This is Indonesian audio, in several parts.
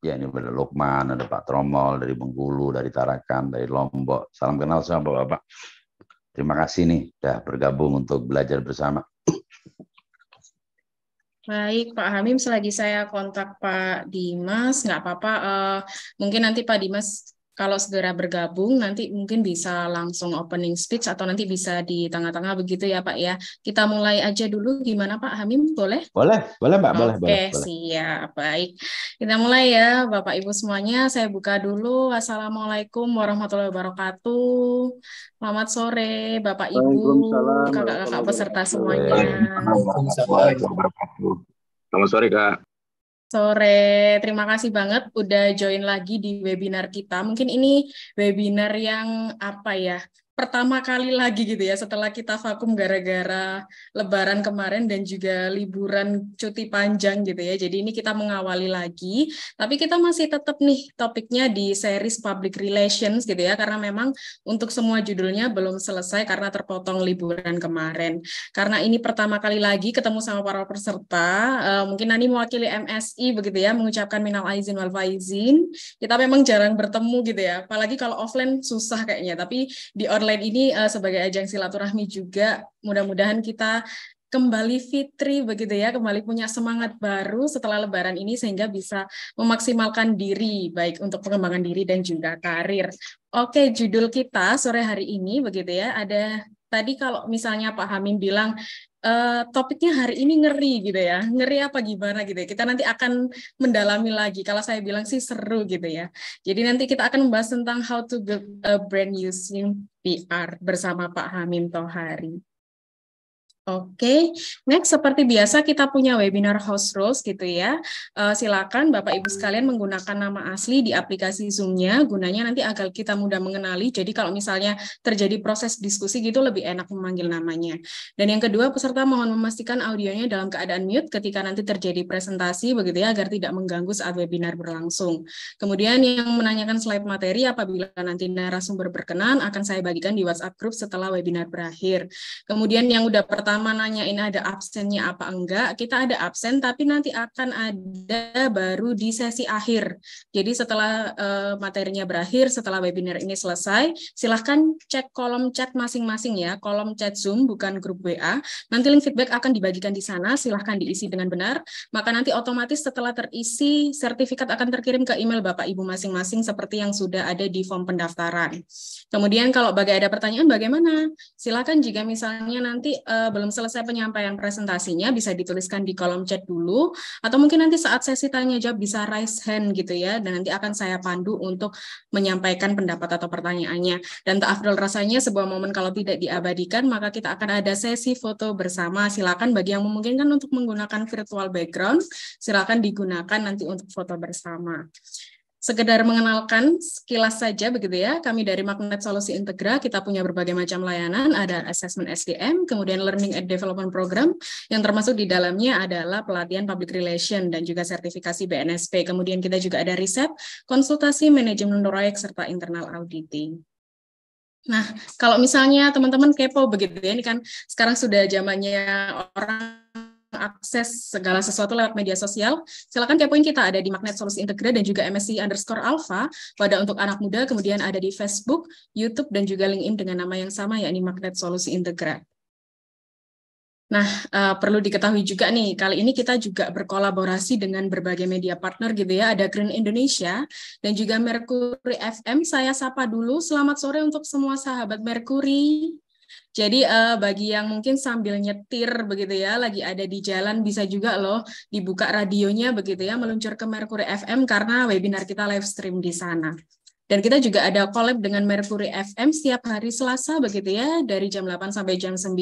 Ya, ini ada Lukman, ada Pak Tromol dari Bengkulu, dari Tarakan, dari Lombok. Salam kenal sama Bapak-Bapak. Terima kasih nih sudah bergabung untuk belajar bersama. Baik, Pak Hamim, selagi saya kontak Pak Dimas, nggak apa-apa. Mungkin nanti Pak Dimas kalau segera bergabung, nanti mungkin bisa langsung opening speech atau nanti bisa di tengah-tengah begitu ya Pak ya. Kita mulai aja dulu, gimana Pak Hamim, boleh? Boleh, boleh Mbak, boleh, Oke, boleh, boleh. siap. Baik. Kita mulai ya, Bapak Ibu semuanya. Saya buka dulu. Assalamualaikum warahmatullahi wabarakatuh. Selamat sore, Bapak Ibu, Waalaikumsalam kakak-kakak warahmatullahi peserta wabarakatuh. semuanya. Waalaikumsalam warahmatullahi wabarakatuh. Selamat sore, Kak. Sore, terima kasih banget udah join lagi di webinar kita. Mungkin ini webinar yang apa ya, pertama kali lagi gitu ya setelah kita vakum gara-gara Lebaran kemarin dan juga liburan cuti panjang gitu ya. Jadi ini kita mengawali lagi, tapi kita masih tetap nih topiknya di series Public Relations gitu ya, karena memang untuk semua judulnya belum selesai karena terpotong liburan kemarin. Karena ini pertama kali lagi ketemu sama para peserta, mungkin Nani mewakili MSI begitu ya, mengucapkan minal aizin wal faizin. Kita memang jarang bertemu gitu ya, apalagi kalau offline susah kayaknya, tapi di online ini sebagai ajang silaturahmi juga, mudah-mudahan kita kembali fitri begitu ya, kembali punya semangat baru setelah Lebaran ini sehingga bisa memaksimalkan diri, baik untuk pengembangan diri dan juga karir. Oke, judul kita sore hari ini begitu ya, ada tadi kalau misalnya Pak Hamim bilang topiknya hari ini ngeri gitu ya. Ngeri apa gimana gitu ya. Kita nanti akan mendalami lagi. Kalau saya bilang sih seru gitu ya. Jadi nanti kita akan membahas tentang how to build a brand using PR bersama Pak Hamim Tohari. Oke, next seperti biasa kita punya webinar host roles gitu ya. Silakan Bapak Ibu sekalian menggunakan nama asli di aplikasi Zoom-nya, gunanya nanti agar kita mudah mengenali. Jadi kalau misalnya terjadi proses diskusi gitu lebih enak memanggil namanya. Dan yang kedua, peserta mohon memastikan audionya dalam keadaan mute ketika nanti terjadi presentasi begitu ya agar tidak mengganggu saat webinar berlangsung. Kemudian yang menanyakan slide materi apabila nanti narasumber berkenan akan saya bagikan di WhatsApp group setelah webinar berakhir. Kemudian yang udah pertama nanyain ada absennya apa enggak, kita ada absen tapi nanti akan ada baru di sesi akhir. Jadi setelah materinya berakhir, setelah webinar ini selesai, silahkan cek kolom chat masing-masing ya, kolom chat Zoom bukan grup WA. Nanti link feedback akan dibagikan di sana, silahkan diisi dengan benar. Maka nanti otomatis setelah terisi, sertifikat akan terkirim ke email Bapak Ibu masing-masing seperti yang sudah ada di form pendaftaran. Kemudian kalau ada pertanyaan bagaimana? Silakan jika misalnya nanti belum selesai penyampaian presentasinya bisa dituliskan di kolom chat dulu atau mungkin nanti saat sesi tanya jawab bisa raise hand gitu ya dan nanti akan saya pandu untuk menyampaikan pendapat atau pertanyaannya. Dan tak afdol rasanya sebuah momen kalau tidak diabadikan maka kita akan ada sesi foto bersama. Silakan bagi yang memungkinkan untuk menggunakan virtual background silakan digunakan nanti untuk foto bersama. Sekedar mengenalkan sekilas saja begitu ya, kami dari Magnet Solusi Integra, kita punya berbagai macam layanan, ada assessment SDM, kemudian Learning and Development Program, yang termasuk di dalamnya adalah pelatihan Public Relation dan juga sertifikasi BNSP, kemudian kita juga ada riset, konsultasi, manajemen proyek, serta internal auditing. Nah, kalau misalnya teman-teman kepo begitu ya, ini kan sekarang sudah zamannya orang akses segala sesuatu lewat media sosial, silakan kepoin kita ada di Magnet Solusi Integra dan juga MSC_Alpha pada untuk anak muda, kemudian ada di Facebook, YouTube, dan juga LinkedIn dengan nama yang sama, yakni Magnet Solusi Integra. Nah, perlu diketahui juga nih, kali ini kita juga berkolaborasi dengan berbagai media partner gitu ya, ada Green Indonesia dan juga Mercury FM. Saya sapa dulu, selamat sore untuk semua sahabat Mercury. Jadi bagi yang mungkin sambil nyetir begitu ya, lagi ada di jalan bisa juga loh dibuka radionya begitu ya, meluncur ke Mercury FM karena webinar kita live stream di sana. Dan kita juga ada collab dengan Mercury FM setiap hari Selasa begitu ya, dari jam 8 sampai jam 9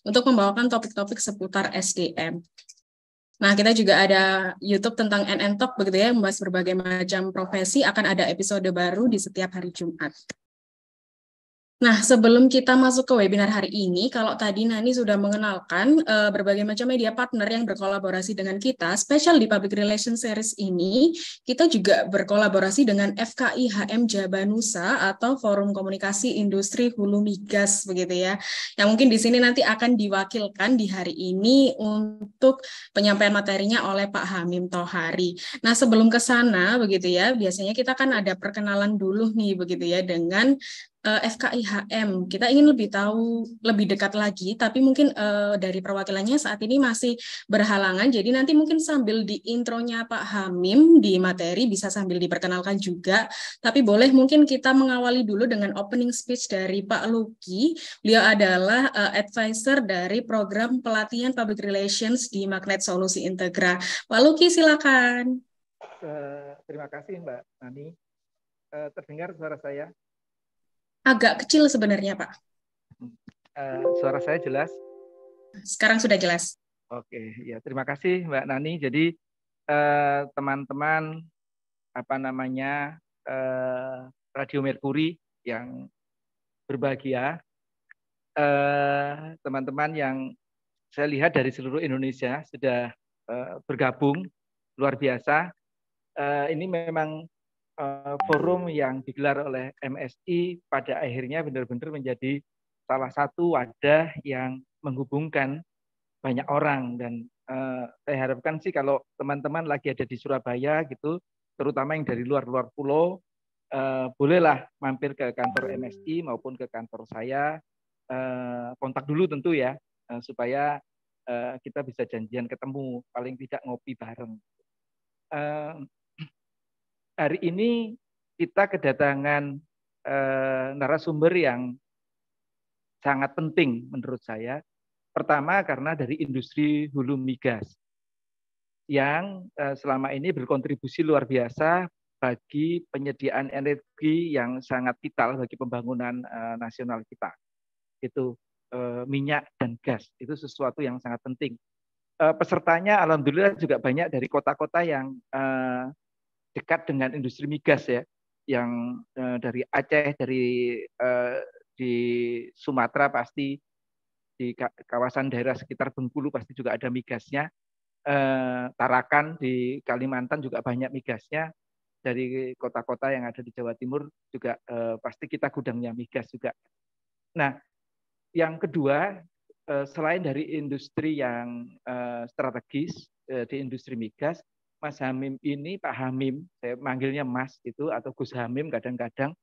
untuk membawakan topik-topik seputar SDM. Nah, kita juga ada YouTube tentang NN Talk begitu ya, membahas berbagai macam profesi, akan ada episode baru di setiap hari Jumat. Nah, sebelum kita masuk ke webinar hari ini, kalau tadi Nani sudah mengenalkan berbagai macam media partner yang berkolaborasi dengan kita, spesial di Public Relations Series ini, kita juga berkolaborasi dengan FKI HM Jabanusa atau Forum Komunikasi Industri Hulu Migas, begitu ya. Yang mungkin di sini nanti akan diwakilkan di hari ini untuk penyampaian materinya oleh Pak Hamim Tohari. Nah, sebelum ke sana, begitu ya, biasanya kita kan ada perkenalan dulu nih, begitu ya, dengan FKIHM. Kita ingin lebih tahu lebih dekat lagi, tapi mungkin dari perwakilannya saat ini masih berhalangan. Jadi nanti mungkin sambil di intronya Pak Hamim di materi bisa sambil diperkenalkan juga. Tapi boleh mungkin kita mengawali dulu dengan opening speech dari Pak Luki. Beliau adalah advisor dari program pelatihan Public Relations di Magnet Solusi Integra. Pak Luki, silakan. Terima kasih Mbak Nani. Terdengar suara saya? Agak kecil sebenarnya, Pak. Suara saya jelas? Sekarang sudah jelas. Oke, ya terima kasih Mbak Nani. Jadi teman-teman Radio Merkuri yang berbahagia, teman-teman yang saya lihat dari seluruh Indonesia sudah bergabung, luar biasa. Ini memang forum yang digelar oleh MSI pada akhirnya benar-benar menjadi salah satu wadah yang menghubungkan banyak orang, dan saya harapkan sih kalau teman-teman lagi ada di Surabaya gitu, terutama yang dari luar-luar pulau, bolehlah mampir ke kantor MSI maupun ke kantor saya, kontak dulu tentu ya, supaya kita bisa janjian ketemu, paling tidak ngopi bareng. Hari ini kita kedatangan narasumber yang sangat penting menurut saya. Pertama karena dari industri hulu migas yang selama ini berkontribusi luar biasa bagi penyediaan energi yang sangat vital bagi pembangunan nasional kita. Itu minyak dan gas, itu sesuatu yang sangat penting. Pesertanya alhamdulillah juga banyak dari kota-kota yang dekat dengan industri migas ya, yang dari Aceh, dari di Sumatera pasti, di kawasan daerah sekitar Bengkulu pasti juga ada migasnya, Tarakan di Kalimantan juga banyak migasnya, dari kota-kota yang ada di Jawa Timur juga pasti kita gudangnya migas juga. Nah, yang kedua, selain dari industri yang strategis di industri migas, Mas Hamim ini, Pak Hamim, saya manggilnya Mas itu, atau Gus Hamim kadang-kadang,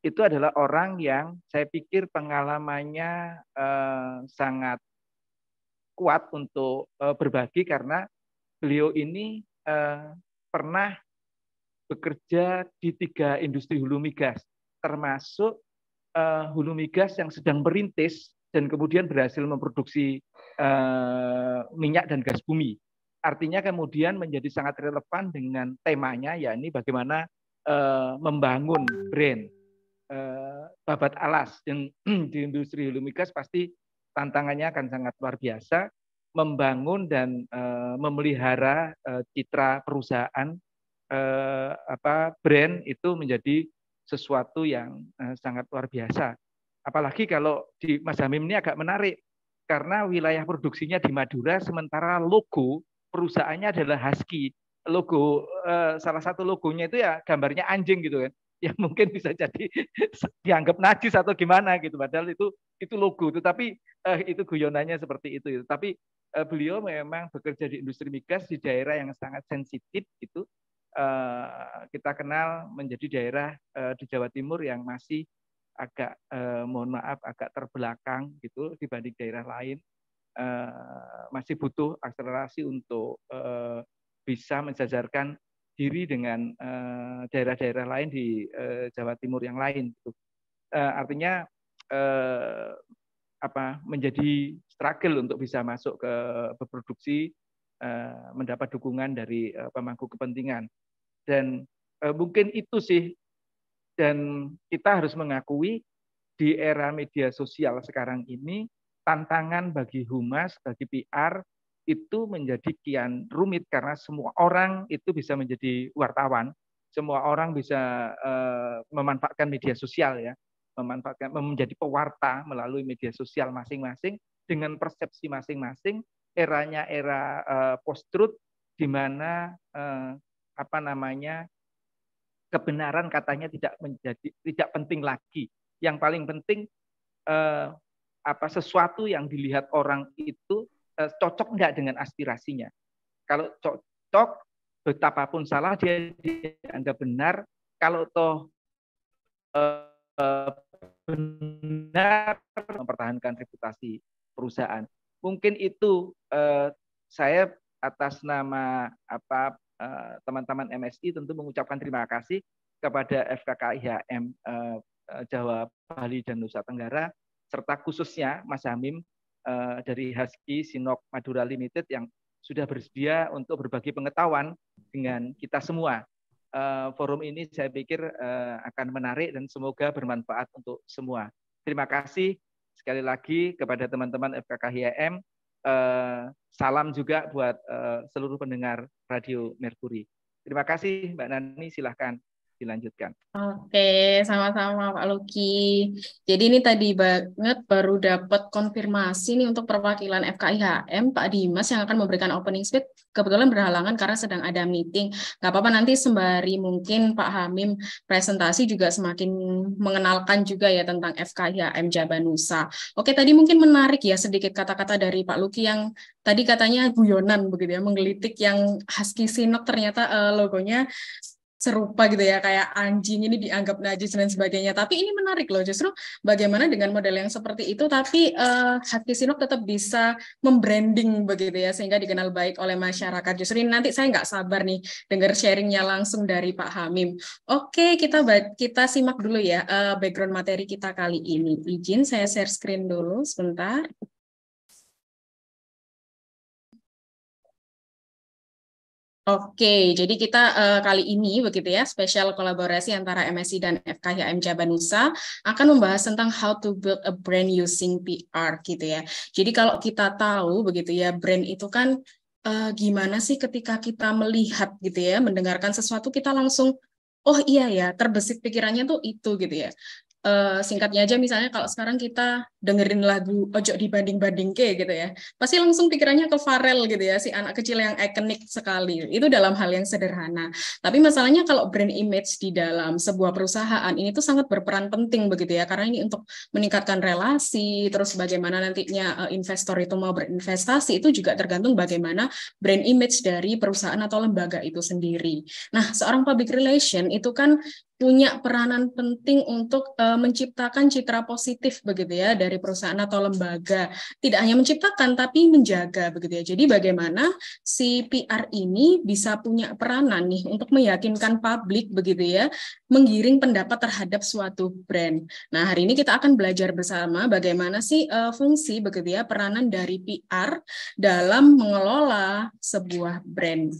itu adalah orang yang saya pikir pengalamannya sangat kuat untuk berbagi, karena beliau ini pernah bekerja di 3 industri hulu migas, termasuk hulu migas yang sedang merintis dan kemudian berhasil memproduksi minyak dan gas bumi. Artinya kemudian menjadi sangat relevan dengan temanya, yakni bagaimana membangun brand babat alas. Dan di industri hulu migas pasti tantangannya akan sangat luar biasa, membangun dan memelihara citra perusahaan, brand itu menjadi sesuatu yang sangat luar biasa. Apalagi kalau di Mas Hamim ini agak menarik, karena wilayah produksinya di Madura, sementara logo perusahaannya adalah husky. Logo salah satu logonya itu ya gambarnya anjing gitu kan, yang mungkin bisa jadi dianggap najis atau gimana gitu, padahal itu logo, tetapi itu guyonannya seperti itu. Tapi beliau memang bekerja di industri migas di daerah yang sangat sensitif gitu. Kita kenal menjadi daerah di Jawa Timur yang masih agak mohon maaf agak terbelakang gitu dibanding daerah lain, masih butuh akselerasi untuk bisa mensejajarkan diri dengan daerah-daerah lain di Jawa Timur yang lain gitu. Artinya menjadi struggle untuk bisa masuk ke berproduksi, mendapat dukungan dari pemangku kepentingan. Dan mungkin itu sih, dan kita harus mengakui di era media sosial sekarang ini, tantangan bagi humas, bagi PR itu menjadi kian rumit, karena semua orang itu bisa menjadi wartawan, semua orang bisa memanfaatkan media sosial ya, memanfaatkan, menjadi pewarta melalui media sosial masing-masing dengan persepsi masing-masing. Eranya era post-truth, di mana kebenaran katanya tidak penting lagi. Yang paling penting sesuatu yang dilihat orang itu cocok enggak dengan aspirasinya. Kalau cocok, betapapun salah dia dianggap benar. Kalau toh benar, mempertahankan reputasi perusahaan. Mungkin itu saya atas nama teman-teman MSI tentu mengucapkan terima kasih kepada FKKIHM Jawa, Bali, dan Nusa Tenggara, serta khususnya Mas Hamim dari Husky Sinok Madura Limited yang sudah bersedia untuk berbagi pengetahuan dengan kita semua. Forum ini saya pikir akan menarik dan semoga bermanfaat untuk semua. Terima kasih sekali lagi kepada teman-teman FKKIHM. Salam juga buat seluruh pendengar Radio Mercury. Terima kasih Mbak Nani, silahkan dilanjutkan. Oke, sama-sama Pak Luki. Jadi ini tadi banget baru dapat konfirmasi nih untuk perwakilan FKIHM, Pak Dimas yang akan memberikan opening speech. Kebetulan berhalangan karena sedang ada meeting. Nggak apa-apa, nanti sembari mungkin Pak Hamim presentasi juga semakin mengenalkan juga ya tentang FKIHM Jabanusa. Oke, tadi mungkin menarik ya sedikit kata-kata dari Pak Luki yang tadi katanya guyonan begitu ya, menggelitik yang Husky Sinok ternyata logonya serupa gitu ya, kayak anjing ini dianggap najis dan sebagainya. Tapi ini menarik loh, justru bagaimana dengan model yang seperti itu, tapi Husky Sinok tetap bisa membranding begitu ya, sehingga dikenal baik oleh masyarakat. Justru ini nanti saya nggak sabar nih dengar sharingnya langsung dari Pak Hamim. Oke, kita simak dulu ya background materi kita kali ini. Izin saya share screen dulu sebentar. Oke, jadi kita kali ini begitu ya, spesial kolaborasi antara MSI dan FKIHM Jabanusa akan membahas tentang how to build a brand using PR gitu ya. Jadi kalau kita tahu begitu ya, brand itu kan gimana sih ketika kita melihat gitu ya, mendengarkan sesuatu kita langsung, oh iya ya, terbesit pikirannya tuh itu gitu ya. Singkatnya aja misalnya kalau sekarang kita dengerin lagu Ojo Dibanding-banding ke gitu ya, pasti langsung pikirannya ke Pharrell gitu ya, si anak kecil yang ikonik sekali. Itu dalam hal yang sederhana. Tapi masalahnya kalau brand image di dalam sebuah perusahaan ini tuh sangat berperan penting begitu ya, karena ini untuk meningkatkan relasi, terus bagaimana nantinya investor itu mau berinvestasi, itu juga tergantung bagaimana brand image dari perusahaan atau lembaga itu sendiri. Nah, seorang public relation itu kan punya peranan penting untuk menciptakan citra positif begitu ya dari perusahaan atau lembaga. Tidak hanya menciptakan tapi menjaga begitu ya. Jadi bagaimana si PR ini bisa punya peranan nih untuk meyakinkan publik begitu ya, menggiring pendapat terhadap suatu brand. Nah, hari ini kita akan belajar bersama bagaimana sih fungsi begitu ya, peranan dari PR dalam mengelola sebuah brand.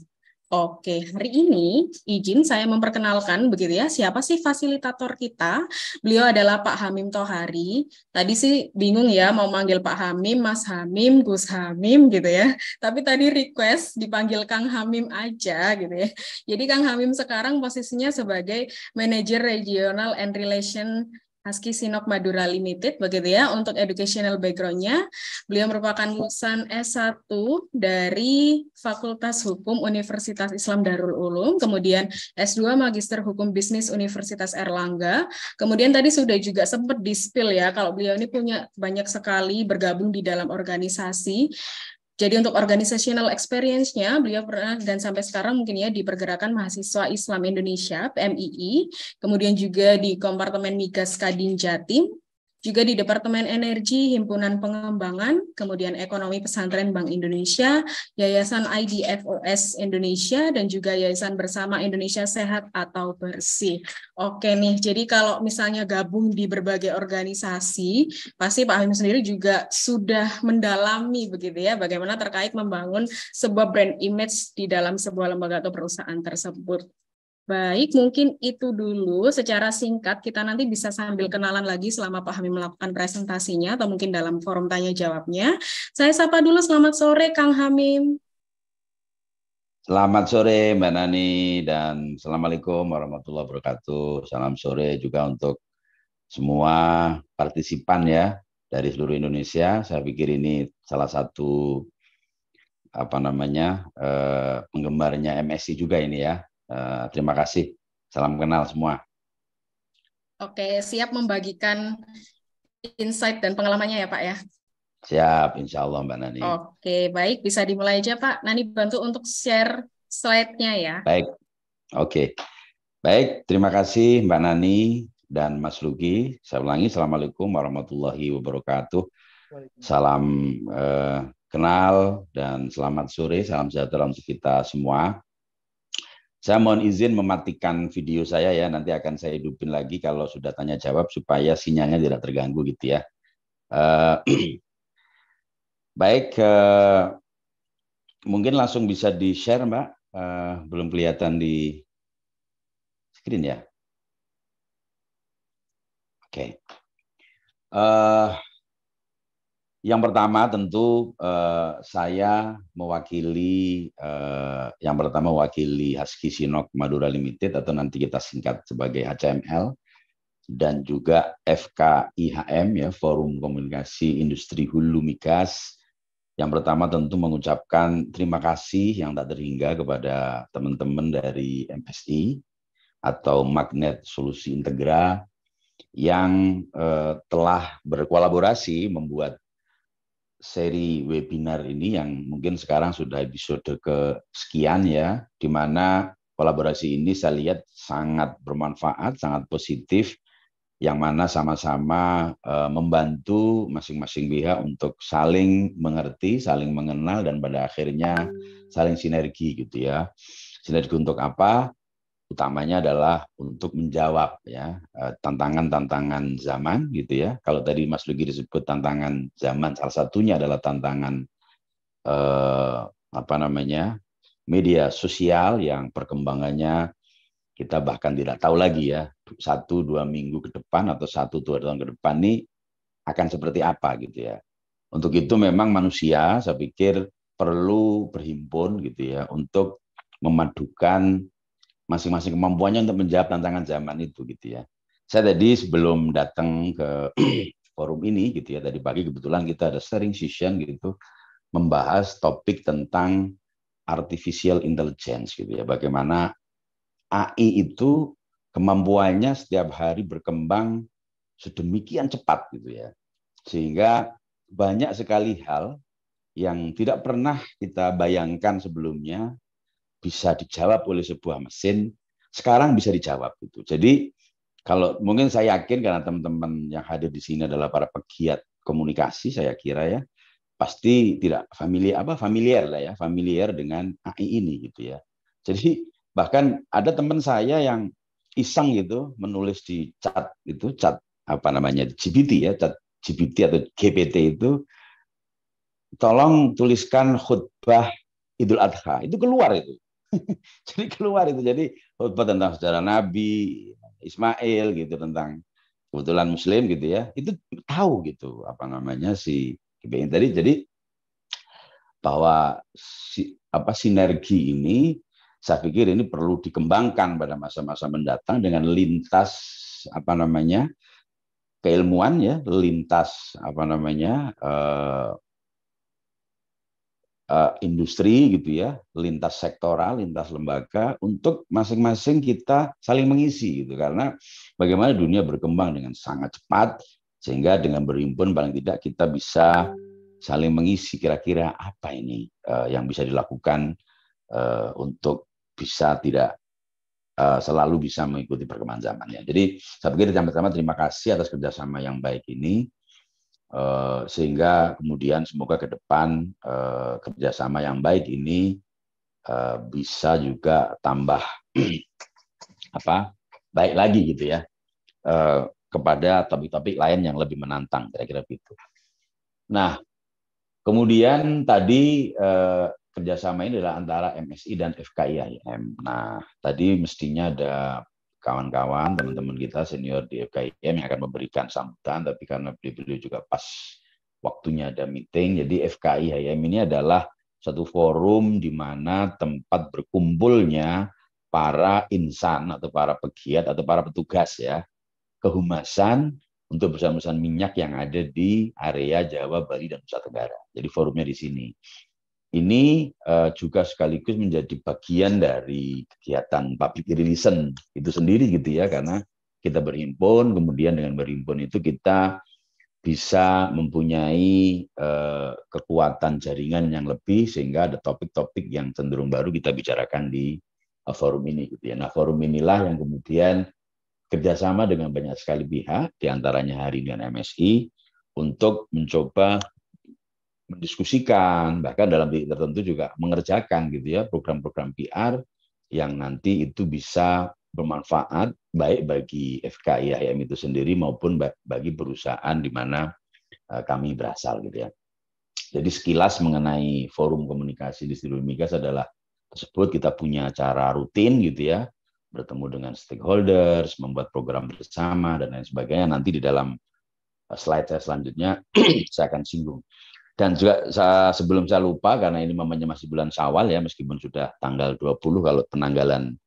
Oke, hari ini izin saya memperkenalkan begitu ya, siapa sih fasilitator kita. Beliau adalah Pak Hamim Thohari. Tadi sih bingung ya mau manggil Pak Hamim, Mas Hamim, Gus Hamim gitu ya. Tapi tadi request dipanggil Kang Hamim aja gitu ya. Jadi Kang Hamim sekarang posisinya sebagai Manager Regional and Relation Husky Sinok Madura Limited begitu ya. Untuk educational background-nya, beliau merupakan lulusan S1 dari Fakultas Hukum Universitas Islam Darul Ulum, kemudian S2 Magister Hukum Bisnis Universitas Erlangga. Kemudian tadi sudah juga sempat di-spill ya, kalau beliau ini punya banyak sekali bergabung di dalam organisasi. Jadi untuk organizational experience-nya, beliau pernah dan sampai sekarang mungkin ya di Pergerakan Mahasiswa Islam Indonesia, PMII, kemudian juga di Kompartemen Migas Kadin Jatim, juga di Departemen Energi Himpunan Pengembangan, kemudian Ekonomi Pesantren Bank Indonesia, Yayasan IDFOS Indonesia, dan juga Yayasan Bersama Indonesia Sehat atau Bersih. Oke nih, jadi kalau misalnya gabung di berbagai organisasi, pasti Pak Hamim sendiri juga sudah mendalami begitu ya, bagaimana terkait membangun sebuah brand image di dalam sebuah lembaga atau perusahaan tersebut. Baik, mungkin itu dulu secara singkat, kita nanti bisa sambil kenalan lagi selama Pak Hamim melakukan presentasinya atau mungkin dalam forum tanya jawabnya. Saya sapa dulu, selamat sore Kang Hamim. Selamat sore Mbak Nani dan Assalamualaikum warahmatullahi wabarakatuh. Salam sore juga untuk semua partisipan ya dari seluruh Indonesia. Saya pikir ini salah satu penggemarnya MSI juga ini ya. Terima kasih. Salam kenal semua. Oke, siap membagikan insight dan pengalamannya ya Pak ya. Siap, insya Allah Mbak Nani. Oke, baik. Bisa dimulai aja Pak. Nani bantu untuk share slide-nya ya. Baik, oke. Baik, terima kasih Mbak Nani dan Mas Lugi. Saya ulangi, Assalamualaikum warahmatullahi wabarakatuh. Salam kenal dan selamat sore, salam sejahtera untuk kita semua. Saya mohon izin mematikan video saya ya, nanti akan saya hidupin lagi kalau sudah tanya jawab supaya sinyalnya tidak terganggu gitu ya. Baik, mungkin langsung bisa di-share Mbak, belum kelihatan di screen ya. Oke. Yang pertama tentu saya mewakili Husky Sinok Madura Limited atau nanti kita singkat sebagai HCML dan juga FKIHM ya, Forum Komunikasi Industri Hulu Migas. Yang pertama tentu mengucapkan terima kasih yang tak terhingga kepada teman-teman dari MSI atau Magnet Solusi Integra yang telah berkolaborasi membuat seri webinar ini yang mungkin sekarang sudah episode kesekian ya, di mana kolaborasi ini saya lihat sangat bermanfaat, sangat positif, yang mana sama-sama membantu masing-masing pihak untuk saling mengerti, saling mengenal, dan pada akhirnya saling sinergi gitu ya. Sinergi untuk apa? Utamanya adalah untuk menjawab ya tantangan-tantangan zaman gitu ya. Kalau tadi Mas Lugi disebut tantangan zaman, salah satunya adalah tantangan media sosial yang perkembangannya kita bahkan tidak tahu lagi ya 1-2 minggu ke depan atau 1-2 tahun ke depan ini akan seperti apa gitu ya. Untuk itu memang manusia saya pikir perlu berhimpun gitu ya untuk memadukan masing-masing kemampuannya untuk menjawab tantangan zaman itu gitu ya. Saya tadi sebelum datang ke forum ini gitu ya, tadi pagi kebetulan kita ada sharing session gitu membahas topik tentang artificial intelligence gitu ya. Bagaimana AI itu kemampuannya setiap hari berkembang sedemikian cepat gitu ya. Sehingga banyak sekali hal yang tidak pernah kita bayangkan sebelumnya bisa dijawab oleh sebuah mesin, sekarang bisa dijawab gitu. Jadi kalau mungkin saya yakin karena teman-teman yang hadir di sini adalah para pegiat komunikasi, saya kira ya pasti tidak familiar dengan AI ini gitu ya. Jadi bahkan ada teman saya yang iseng gitu menulis di chat GPT ya, chat GPT atau GPT itu, tolong tuliskan khutbah Idul Adha, itu keluar itu. Jadi keluar itu, jadi khutbah tentang sejarah Nabi Ismail gitu, tentang kebetulan Muslim gitu ya, itu tahu gitu si GPT tadi. Jadi bahwa sinergi ini saya pikir ini perlu dikembangkan pada masa-masa mendatang dengan lintas keilmuan ya, lintas industri gitu ya, lintas sektoral, lintas lembaga, untuk masing-masing kita saling mengisi gitu. Karena bagaimana dunia berkembang dengan sangat cepat, sehingga dengan berhimpun paling tidak kita bisa saling mengisi kira-kira apa ini yang bisa dilakukan untuk bisa tidak selalu bisa mengikuti perkembangan zamannya. Jadi saya pikir yang pertama terima kasih atas kerjasama yang baik ini, sehingga kemudian semoga ke depan kerjasama yang baik ini bisa juga tambah baik lagi gitu ya, kepada topik-topik lain yang lebih menantang, kira-kira begitu. Nah, kemudian tadi kerjasama ini adalah antara MSI dan FKIHM. Nah, tadi mestinya ada kawan-kawan, teman-teman kita senior di FKIHM yang akan memberikan sambutan, tapi karena beliau juga pas waktunya ada meeting, jadi FKIHM ini adalah satu forum di mana tempat berkumpulnya para insan atau para pegiat atau para petugas ya, kehumasan untuk perusahaan-perusahaan minyak yang ada di area Jawa, Bali, dan Nusa Tenggara. Jadi forumnya di sini. Ini juga sekaligus menjadi bagian dari kegiatan public relation itu sendiri gitu ya, karena kita berhimpun, kemudian dengan berhimpun itu kita bisa mempunyai kekuatan jaringan yang lebih, sehingga ada topik-topik yang cenderung baru kita bicarakan di forum ini gitu ya. Nah, forum inilah yang kemudian kerjasama dengan banyak sekali pihak, diantaranya hari ini dengan MSI, untuk mencoba mendiskusikan, bahkan dalam titik tertentu juga mengerjakan gitu ya program-program PR yang nanti itu bisa bermanfaat baik bagi FKI IHM itu sendiri maupun bagi perusahaan di mana kami berasal gitu ya. Jadi sekilas mengenai forum komunikasi industri hulu migas adalah tersebut, kita punya acara rutin gitu ya, bertemu dengan stakeholders, membuat program bersama dan lain sebagainya. Nanti di dalam slide saya selanjutnya saya akan singgung. Dan juga sebelum saya lupa, karena ini mamanya masih bulan Syawal ya, meskipun sudah tanggal 20 kalau penanggalan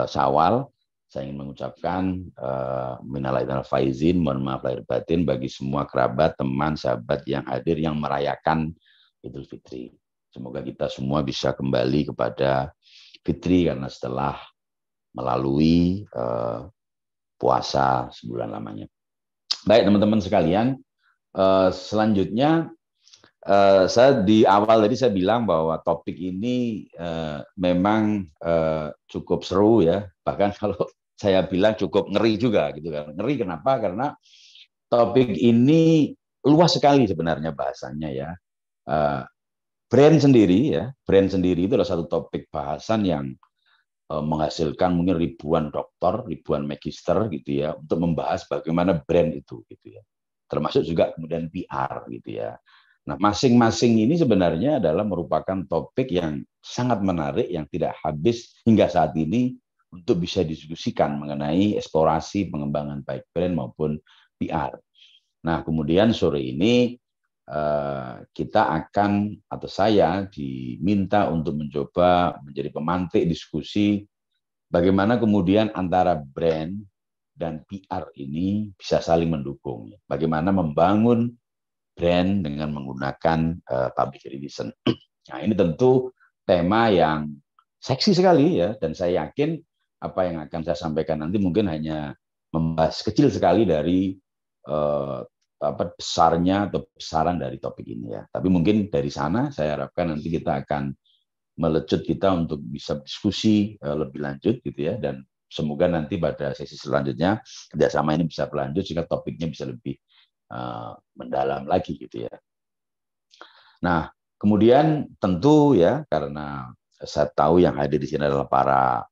Syawal, saya ingin mengucapkan minal aidin wal faizin, mohon maaf lahir batin bagi semua kerabat, teman, sahabat yang hadir yang merayakan Idul Fitri. Semoga kita semua bisa kembali kepada Fitri karena setelah melalui puasa sebulan lamanya. Baik teman-teman sekalian, selanjutnya saya di awal tadi saya bilang bahwa topik ini memang cukup seru ya, bahkan kalau saya bilang cukup ngeri juga gitu kan. Ngeri kenapa? Karena topik ini luas sekali sebenarnya bahasanya ya. Brand sendiri ya, brand sendiri itu adalah satu topik bahasan yang menghasilkan mungkin ribuan doktor, ribuan magister gitu ya, untuk membahas bagaimana brand itu gitu ya. Termasuk juga kemudian PR gitu ya. Nah, masing-masing ini sebenarnya adalah merupakan topik yang sangat menarik yang tidak habis hingga saat ini untuk bisa didiskusikan mengenai eksplorasi pengembangan baik brand maupun PR. Nah, kemudian sore ini kita akan, atau saya diminta untuk mencoba menjadi pemantik diskusi bagaimana kemudian antara brand dan PR ini bisa saling mendukung. Bagaimana membangun brand dengan menggunakan public relation. Nah, ini tentu tema yang seksi sekali ya, dan saya yakin apa yang akan saya sampaikan nanti mungkin hanya membahas kecil sekali dari besarnya atau besaran dari topik ini ya. Tapi mungkin dari sana saya harapkan nanti kita akan melecut kita untuk bisa diskusi lebih lanjut gitu ya, dan semoga nanti pada sesi selanjutnya kerjasama ini bisa berlanjut sehingga topiknya bisa lebih mendalam lagi gitu ya. Nah, kemudian tentu ya, karena saya tahu yang hadir di sini adalah para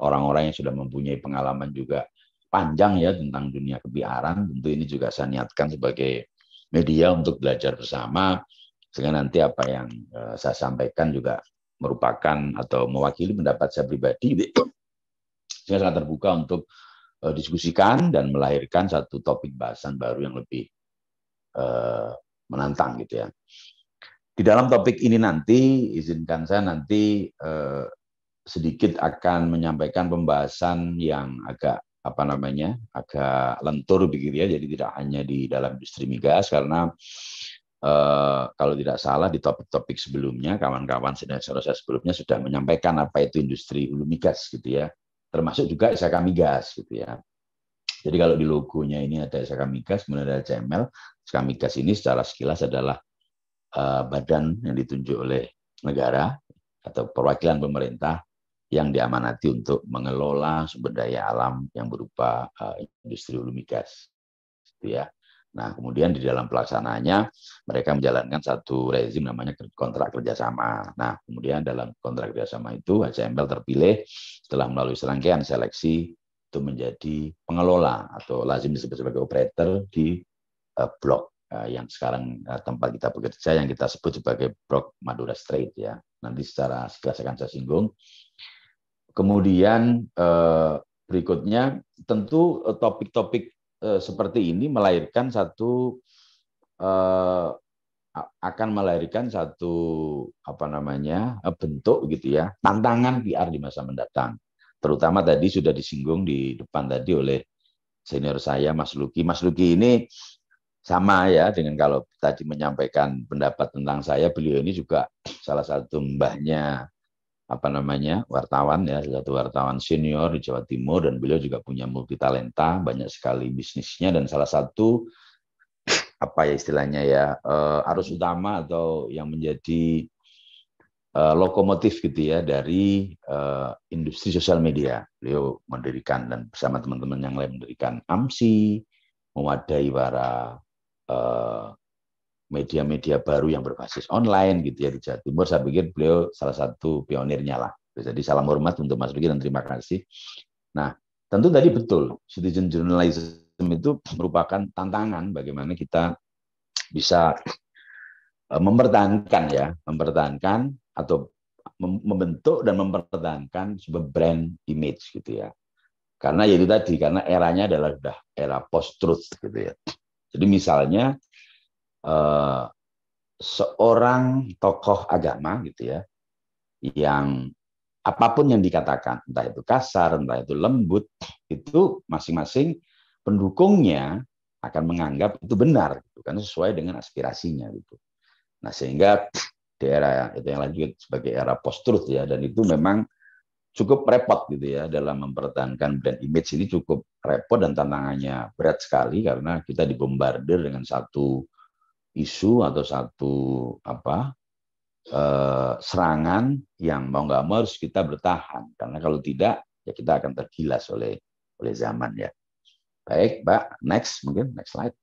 orang-orang yang sudah mempunyai pengalaman juga panjang ya tentang dunia kebiaran. Tentu ini juga saya niatkan sebagai media untuk belajar bersama, sehingga nanti apa yang saya sampaikan juga merupakan atau mewakili pendapat saya pribadi, sehingga sangat terbuka untuk diskusikan dan melahirkan satu topik bahasan baru yang lebih menantang gitu ya. Di dalam topik ini nanti, izinkan saya nanti sedikit akan menyampaikan pembahasan yang agak agak lentur begitu ya. Jadi tidak hanya di dalam industri migas, karena kalau tidak salah di topik-topik sebelumnya kawan-kawan senior saya sebelumnya sudah menyampaikan apa itu industri hulu migas gitu ya. Termasuk juga SK Migas gitu ya. Jadi kalau di logonya ini ada SK Migas, kemudian ada CML. SK Migas ini secara sekilas adalah badan yang ditunjuk oleh negara atau perwakilan pemerintah yang diamanati untuk mengelola sumber daya alam yang berupa industri hulu migas. Gitu ya. Nah, kemudian di dalam pelaksanaannya mereka menjalankan satu rezim namanya kontrak kerjasama. Nah, kemudian dalam kontrak kerjasama itu HCML terpilih setelah melalui serangkaian seleksi itu menjadi pengelola atau lazim disebut sebagai operator di blok yang sekarang tempat kita bekerja yang kita sebut sebagai blok Madura Strait ya. Nanti secara sekilas akan saya singgung. Kemudian berikutnya tentu topik-topik seperti ini melahirkan akan melahirkan satu bentuk gitu ya, tantangan PR di masa mendatang. Terutama tadi sudah disinggung di depan tadi oleh senior saya, Mas Luki. Mas Luki ini sama ya dengan kalau tadi menyampaikan pendapat tentang saya, beliau ini juga salah satu mbahnya wartawan ya, satu wartawan senior di Jawa Timur, dan beliau juga punya multi talenta, banyak sekali bisnisnya, dan salah satu istilahnya ya arus utama atau yang menjadi lokomotif gitu ya dari industri sosial media. Beliau mendirikan dan bersama teman-teman yang lain mendirikan AMSI, mewadai para media-media baru yang berbasis online gitu ya di Jawa Timur. Saya pikir beliau salah satu pionirnya lah. Jadi salam hormat untuk Mas Luki dan terima kasih. Nah, tentu tadi betul, citizen journalism itu merupakan tantangan bagaimana kita bisa mempertahankan atau membentuk dan mempertahankan sebuah brand image gitu ya. Karena ya itu tadi, karena eranya adalah sudah era post-truth gitu ya. Jadi misalnya seorang tokoh agama gitu ya, yang apapun yang dikatakan, entah itu kasar, entah itu lembut, itu masing-masing pendukungnya akan menganggap itu benar, gitu, karena sesuai dengan aspirasinya gitu. Nah sehingga di era itu yang lanjut sebagai era post-truth ya, dan itu memang cukup repot gitu ya dalam mempertahankan brand image ini, cukup repot dan tantangannya berat sekali karena kita dibombardir dengan satu isu atau satu serangan yang mau nggak mau harus kita bertahan, karena kalau tidak ya kita akan tergilas oleh zaman ya. Baik, Mbak, next slide.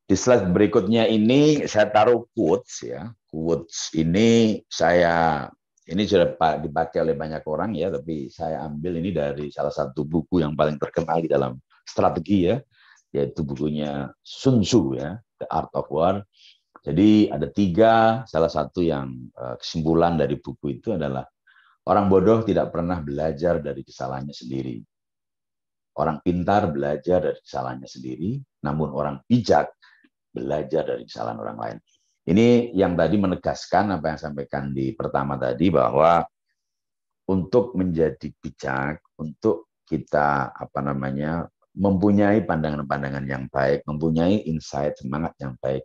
Di slide berikutnya ini saya taruh quotes ya. Quotes ini sudah dipakai oleh banyak orang ya, tapi saya ambil ini dari salah satu buku yang paling terkenal di dalam strategi ya, yaitu bukunya Sun Tzu ya, The Art of War. Jadi ada 3, salah satu yang kesimpulan dari buku itu adalah orang bodoh tidak pernah belajar dari kesalahannya sendiri. Orang pintar belajar dari kesalahannya sendiri, namun orang bijak belajar dari kesalahan orang lain. Ini yang tadi menegaskan apa yang saya sampaikan di pertama tadi, bahwa untuk menjadi bijak, untuk kita mempunyai pandangan-pandangan yang baik, mempunyai insight, semangat yang baik,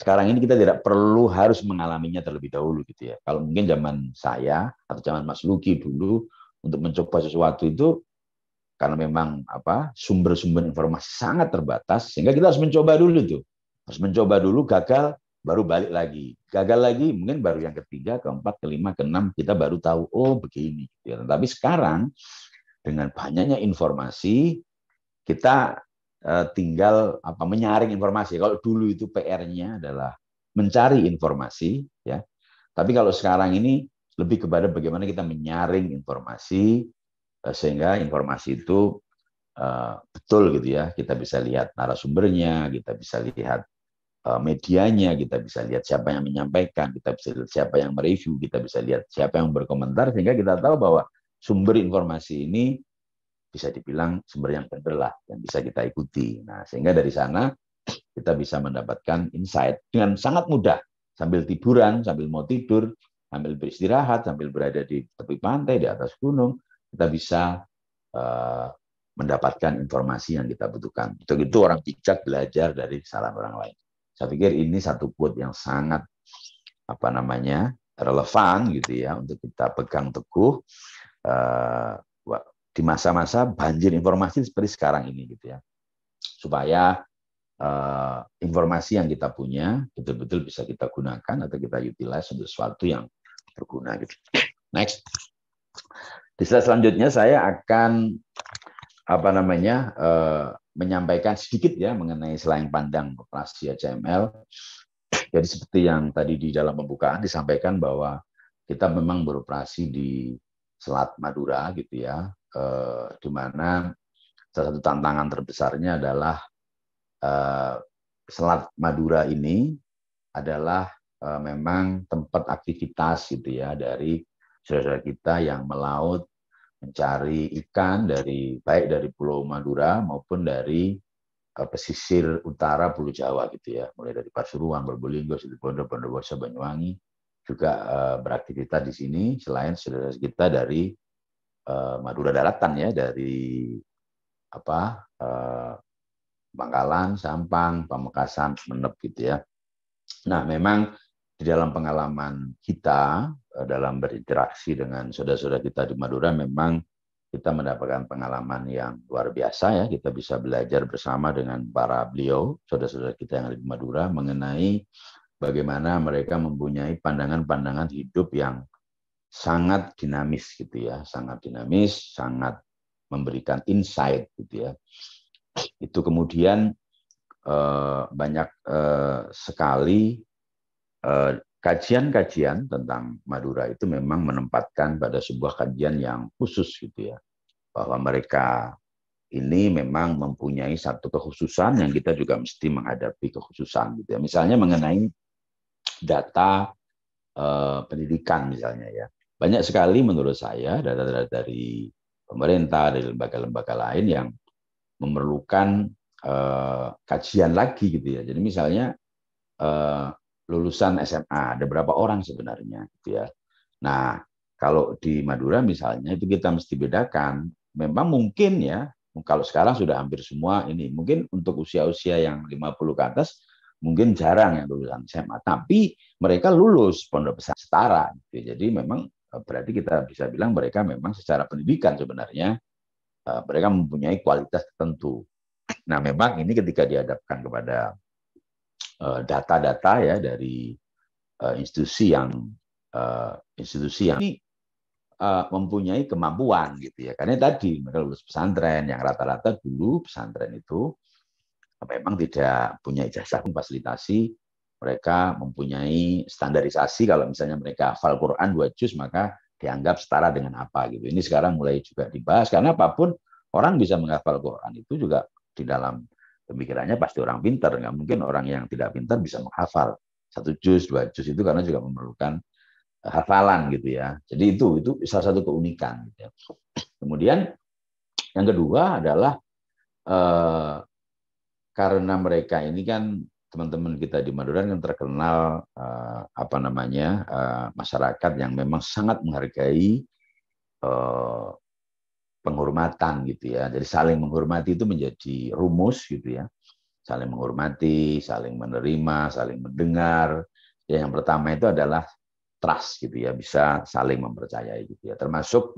sekarang ini kita tidak perlu harus mengalaminya terlebih dahulu gitu ya. Kalau mungkin zaman saya atau zaman Mas Luki dulu untuk mencoba sesuatu itu karena memang sumber-sumber informasi sangat terbatas, sehingga kita harus mencoba dulu tuh. Harus mencoba dulu, gagal, baru balik lagi. Gagal lagi, mungkin baru yang ketiga, keempat, kelima, keenam, kita baru tahu, oh begini. Tapi sekarang, dengan banyaknya informasi, kita tinggal menyaring informasi. Kalau dulu itu PR-nya adalah mencari informasi, ya. Tapi kalau sekarang ini lebih kepada bagaimana kita menyaring informasi, sehingga informasi itu betul gitu ya. Kita bisa lihat narasumbernya, kita bisa lihat medianya, kita bisa lihat siapa yang menyampaikan, kita bisa lihat siapa yang mereview, kita bisa lihat siapa yang berkomentar, sehingga kita tahu bahwa sumber informasi ini bisa dibilang sumber yang benar lah, yang bisa kita ikuti. Nah, sehingga dari sana kita bisa mendapatkan insight dengan sangat mudah, sambil tiduran, sambil mau tidur, sambil beristirahat, sambil berada di tepi pantai, di atas gunung, kita bisa mendapatkan informasi yang kita butuhkan. Begitu orang bijak belajar dari kesalahan orang lain. Saya pikir ini satu quote yang sangat relevan gitu ya untuk kita pegang teguh di masa-masa banjir informasi seperti sekarang ini gitu ya, supaya informasi yang kita punya betul-betul bisa kita gunakan atau kita utilize untuk sesuatu yang berguna gitu. Next. Di slide selanjutnya saya akan menyampaikan sedikit ya mengenai selain pandang operasi HML. Jadi seperti yang tadi di dalam pembukaan disampaikan bahwa kita memang beroperasi di Selat Madura gitu ya, di mana salah satu tantangan terbesarnya adalah Selat Madura ini adalah memang tempat aktivitas gitu ya dari saudara kita yang melaut mencari ikan baik dari Pulau Madura maupun dari pesisir utara Pulau Jawa gitu ya, mulai dari Pasuruan, Probolinggo, Situbondo, Bondowoso, Banyuwangi juga beraktivitas di sini, selain saudara kita dari Madura Daratan ya, dari Bangkalan, Sampang, Pamekasan, Sumeneb gitu ya. Nah, memang di dalam pengalaman kita dalam berinteraksi dengan saudara-saudara kita di Madura, memang kita mendapatkan pengalaman yang luar biasa ya. Kita bisa belajar bersama dengan para beliau, saudara-saudara kita yang ada di Madura, mengenai bagaimana mereka mempunyai pandangan-pandangan hidup yang sangat dinamis gitu ya, sangat dinamis, sangat memberikan insight gitu ya. Itu kemudian banyak sekali kajian-kajian tentang Madura itu memang menempatkan pada sebuah kajian yang khusus gitu ya, bahwa mereka ini memang mempunyai satu kekhususan yang kita juga mesti menghadapi kekhususan gitu ya. Misalnya mengenai data pendidikan misalnya ya, banyak sekali menurut saya data-data dari pemerintah, dari lembaga-lembaga lain yang memerlukan kajian lagi gitu ya. Jadi misalnya lulusan SMA ada berapa orang sebenarnya gitu ya. Nah, kalau di Madura misalnya itu kita mesti bedakan. Memang mungkin ya, kalau sekarang sudah hampir semua ini, mungkin untuk usia-usia yang 50 ke atas mungkin jarang yang lulusan SMA, tapi mereka lulus pondok pesantren setara gitu. Jadi memang berarti kita bisa bilang mereka memang secara pendidikan sebenarnya mereka mempunyai kualitas tertentu. Nah, memang ini ketika dihadapkan kepada data-data ya dari institusi yang ini mempunyai kemampuan gitu ya. Karena tadi mereka lulus pesantren yang rata-rata dulu pesantren itu memang tidak punya ijazah fasilitasi, mereka mempunyai standarisasi. Kalau misalnya mereka hafal Quran 2 juz maka dianggap setara dengan apa gitu. Ini sekarang mulai juga dibahas karena apapun orang bisa menghafal Quran itu juga di dalam pemikirannya pasti orang pintar, nggak mungkin orang yang tidak pintar bisa menghafal 1 juz, 2 juz itu karena juga memerlukan hafalan gitu ya. Jadi itu salah satu keunikan. Gitu ya. Kemudian yang kedua adalah karena mereka ini kan teman-teman kita di Madura yang terkenal masyarakat yang memang sangat menghargai penghormatan gitu ya. Jadi saling menghormati itu menjadi rumus gitu ya. Saling menghormati, saling menerima, saling mendengar. Ya, yang pertama itu adalah trust gitu ya, bisa saling mempercayai gitu ya. Termasuk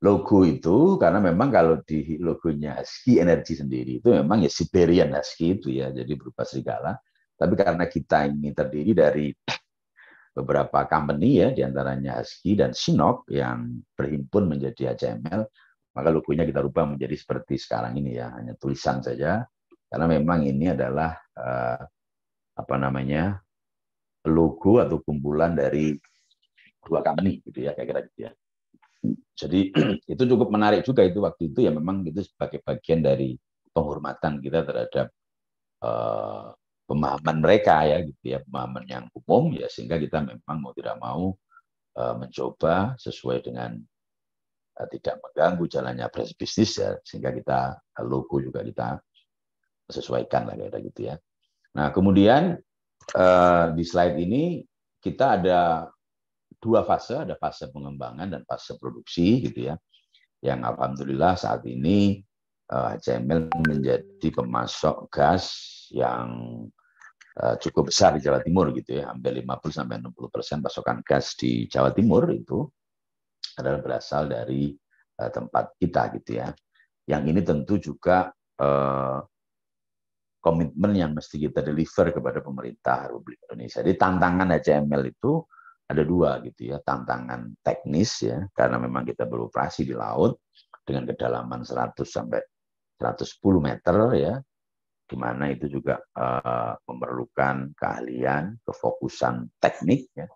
logo itu, karena memang kalau di logonya Husky Energy sendiri itu memang ya Siberian Husky itu ya, jadi berupa serigala. Tapi karena kita ini terdiri dari beberapa company ya, diantaranya Husky dan Sinop yang berhimpun menjadi HCML, maka logonya kita rubah menjadi seperti sekarang ini ya, hanya tulisan saja. Karena memang ini adalah logo atau kumpulan dari dua company gitu ya, kayak gitu ya. Jadi itu cukup menarik juga itu waktu itu ya, memang itu sebagai bagian dari penghormatan kita terhadap pemahaman mereka ya gitu ya, pemahaman yang umum ya, sehingga kita memang mau tidak mau mencoba sesuai dengan tidak mengganggu jalannya bisnis ya, sehingga kita logo juga kita sesuaikan lah kayak gitu ya. Nah, kemudian di slide ini kita ada dua fase, ada fase pengembangan dan fase produksi gitu ya. Yang alhamdulillah saat ini HCML menjadi pemasok gas yang cukup besar di Jawa Timur gitu ya. Hampir 50-60% pasokan gas di Jawa Timur itu adalah berasal dari tempat kita gitu ya. Yang ini tentu juga komitmen yang mesti kita deliver kepada pemerintah Republik Indonesia. Jadi tantangan HCML itu ada dua gitu ya, tantangan teknis ya, karena memang kita beroperasi di laut dengan kedalaman 100 sampai 110 meter ya, di mana itu juga memerlukan keahlian, kefokusan teknik ya,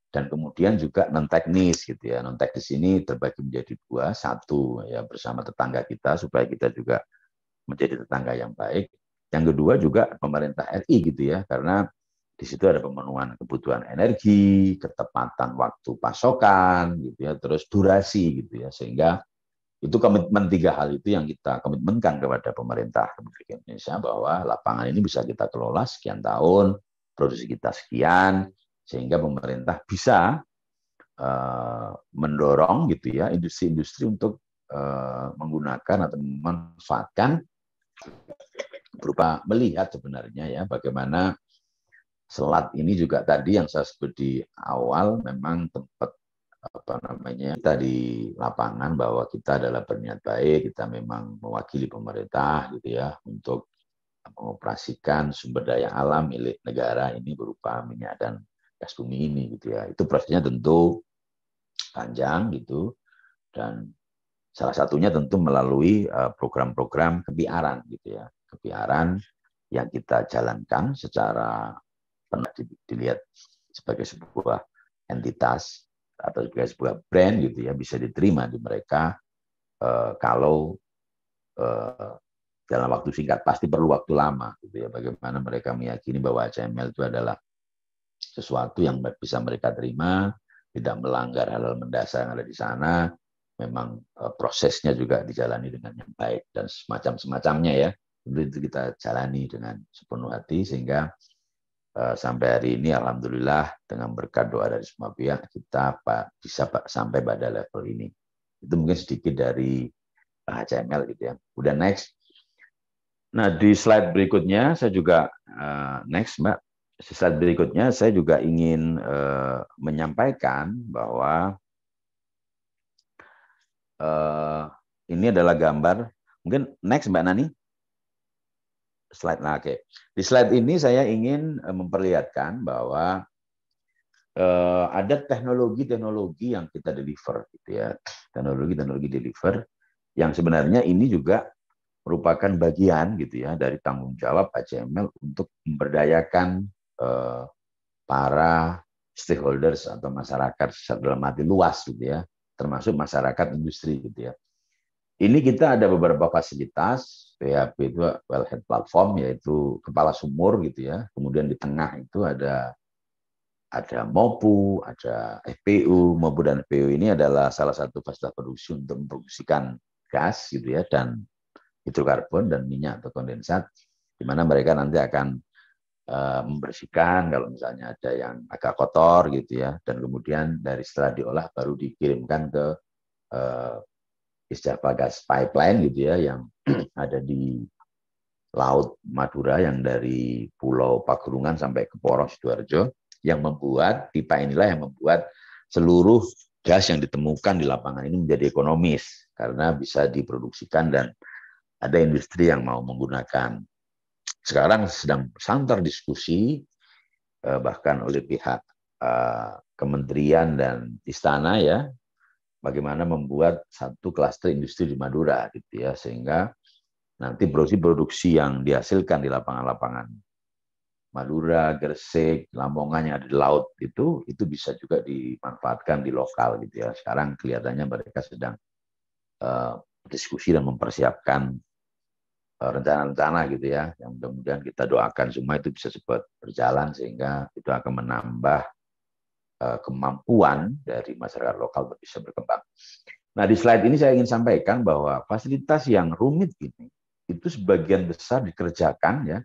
dan kemudian juga non teknis gitu ya. Non teknis ini terbagi menjadi dua, satu ya bersama tetangga kita supaya kita juga menjadi tetangga yang baik. Yang kedua juga pemerintah RI gitu ya, karena di situ ada pemenuhan kebutuhan energi, ketepatan waktu pasokan gitu ya, terus durasi gitu ya, sehingga itu komitmen tiga hal itu yang kita komitmenkan kepada pemerintah Republik Indonesia, bahwa lapangan ini bisa kita kelola sekian tahun, produksi kita sekian, sehingga pemerintah bisa mendorong gitu ya industri-industri untuk menggunakan atau memanfaatkan berupa melihat sebenarnya ya bagaimana selat ini juga tadi yang saya sebut di awal memang tempat kita di lapangan bahwa kita adalah berniat baik, kita memang mewakili pemerintah gitu ya untuk mengoperasikan sumber daya alam milik negara ini berupa minyak dan gas bumi ini gitu ya. Itu prosesnya tentu panjang gitu dan salah satunya tentu melalui program-program kebiaran gitu ya. Kebiaran yang kita jalankan secara pernah dilihat sebagai sebuah entitas atau sebagai sebuah brand gitu ya bisa diterima di mereka kalau dalam waktu singkat pasti perlu waktu lama gitu ya bagaimana mereka meyakini bahwa HML itu adalah sesuatu yang bisa mereka terima tidak melanggar hal-hal mendasar yang ada di sana memang prosesnya juga dijalani dengan yang baik dan semacamnya ya itu kita jalani dengan sepenuh hati sehingga sampai hari ini alhamdulillah dengan berkat doa dari semua pihak kita bisa sampai pada level ini. Itu mungkin sedikit dari HML gitu ya. Udah next. Nah di slide berikutnya saya juga next Mbak. Slide berikutnya saya juga ingin menyampaikan bahwa ini adalah gambar. Mungkin next Mbak Nani. Slide. Nah, oke. Di slide ini saya ingin memperlihatkan bahwa ada teknologi-teknologi yang kita deliver, gitu ya. Teknologi-teknologi deliver yang sebenarnya ini juga merupakan bagian, gitu ya, dari tanggung jawab HML untuk memberdayakan para stakeholders atau masyarakat dalam arti luas, gitu ya, termasuk masyarakat industri, gitu ya. Ini kita ada beberapa fasilitas, PHP itu wellhead platform, yaitu kepala sumur gitu ya. Kemudian di tengah itu ada MOPU, ada FPU. MOPU dan FPU ini adalah salah satu fasilitas produksi untuk memproduksikan gas gitu ya dan hidrokarbon dan minyak atau kondensat, di mana mereka nanti akan membersihkan kalau misalnya ada yang agak kotor gitu ya, dan kemudian dari setelah diolah baru dikirimkan ke Java gas pipeline gitu ya yang ada di Laut Madura yang dari Pulau Pagerungan sampai ke Porong Sidoarjo yang membuat pipa inilah yang membuat seluruh gas yang ditemukan di lapangan ini menjadi ekonomis karena bisa diproduksikan dan ada industri yang mau menggunakan. Sekarang sedang santer diskusi bahkan oleh pihak kementerian dan istana ya bagaimana membuat satu klaster industri di Madura gitu ya sehingga nanti produksi yang dihasilkan di lapangan-lapangan Madura, Gresik, Lamongan yang ada di laut itu bisa juga dimanfaatkan di lokal gitu ya. Sekarang kelihatannya mereka sedang diskusi dan mempersiapkan rencana-rencana gitu ya yang mudah-mudahan kita doakan semua itu bisa cepat berjalan sehingga itu akan menambah kemampuan dari masyarakat lokal untuk bisa berkembang. Nah, di slide ini saya ingin sampaikan bahwa fasilitas yang rumit ini itu sebagian besar dikerjakan ya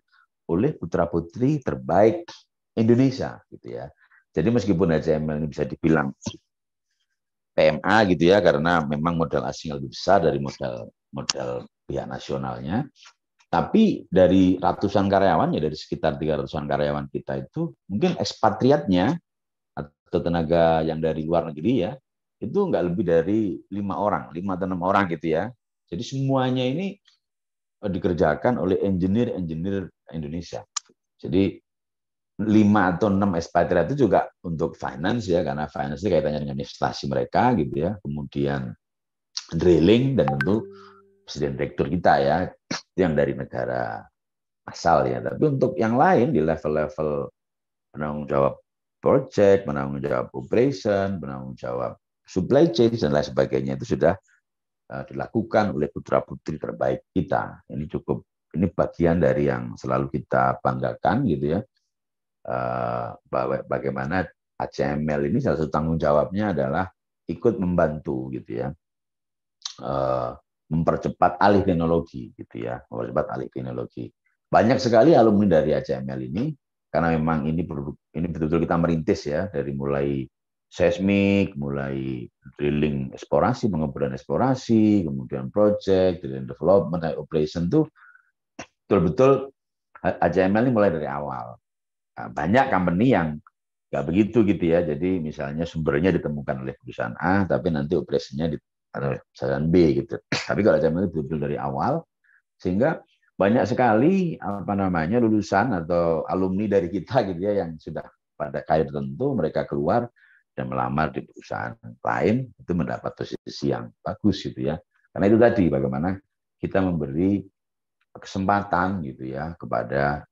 oleh putra-putri terbaik Indonesia gitu ya. Jadi meskipun HML ini bisa dibilang PMA gitu ya karena memang modal asing lebih besar dari modal pihak nasionalnya, tapi dari ratusan karyawan ya dari sekitar 300-an karyawan kita itu mungkin ekspatriatnya atau tenaga yang dari luar negeri ya, itu nggak lebih dari 5 atau 6 orang gitu ya. Jadi semuanya ini dikerjakan oleh engineer Indonesia. Jadi 5 atau 6 ekspatriat itu juga untuk finance ya, karena finance kaitannya dengan investasi mereka gitu ya. Kemudian drilling dan tentu presiden direktur kita ya, yang dari negara asal ya. Tapi untuk yang lain di level-level penanggung jawab project, penanggung jawab operation, penanggung jawab supply chain dan lain sebagainya itu sudah dilakukan oleh putra-putri terbaik kita. Ini bagian dari yang selalu kita banggakan gitu ya. Bagaimana HML ini salah satu tanggung jawabnya adalah ikut membantu gitu ya. Mempercepat alih teknologi gitu ya, mempercepat alih teknologi. Banyak sekali alumni dari HML ini karena memang ini betul-betul kita merintis ya dari mulai seismik, mulai drilling eksplorasi, pengeboran eksplorasi, kemudian project, drilling development, operation tuh betul-betul HCML ini mulai dari awal. Nah, banyak company yang nggak begitu gitu ya. Jadi misalnya sumbernya ditemukan oleh perusahaan A, tapi nanti operasinya di perusahaan B gitu. Tapi kalau HCML betul-betul dari awal, sehingga banyak sekali lulusan atau alumni dari kita gitu ya yang sudah pada karir tertentu mereka keluar dan melamar di perusahaan lain itu mendapat posisi yang bagus gitu ya. Karena itu tadi bagaimana kita memberi kesempatan gitu ya kepada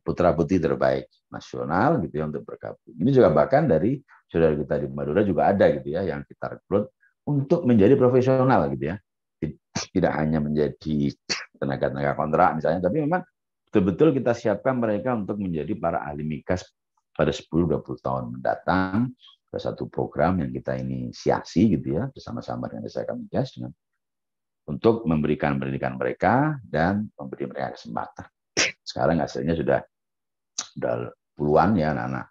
putra-putri terbaik nasional gitu ya untuk bergabung. Ini juga bahkan dari saudara kita di Madura juga ada gitu ya yang kita rekrut untuk menjadi profesional gitu ya. Tidak hanya menjadi tenaga-tenaga kontrak misalnya, tapi memang betul-betul kita siapkan mereka untuk menjadi para ahli migas pada 10-20 tahun mendatang. Ada satu program yang kita inisiasi gitu ya bersama-sama dengan Desa Migas dengan untuk memberikan pendidikan mereka dan memberi mereka kesempatan. Sekarang hasilnya sudah puluhan ya anak-anak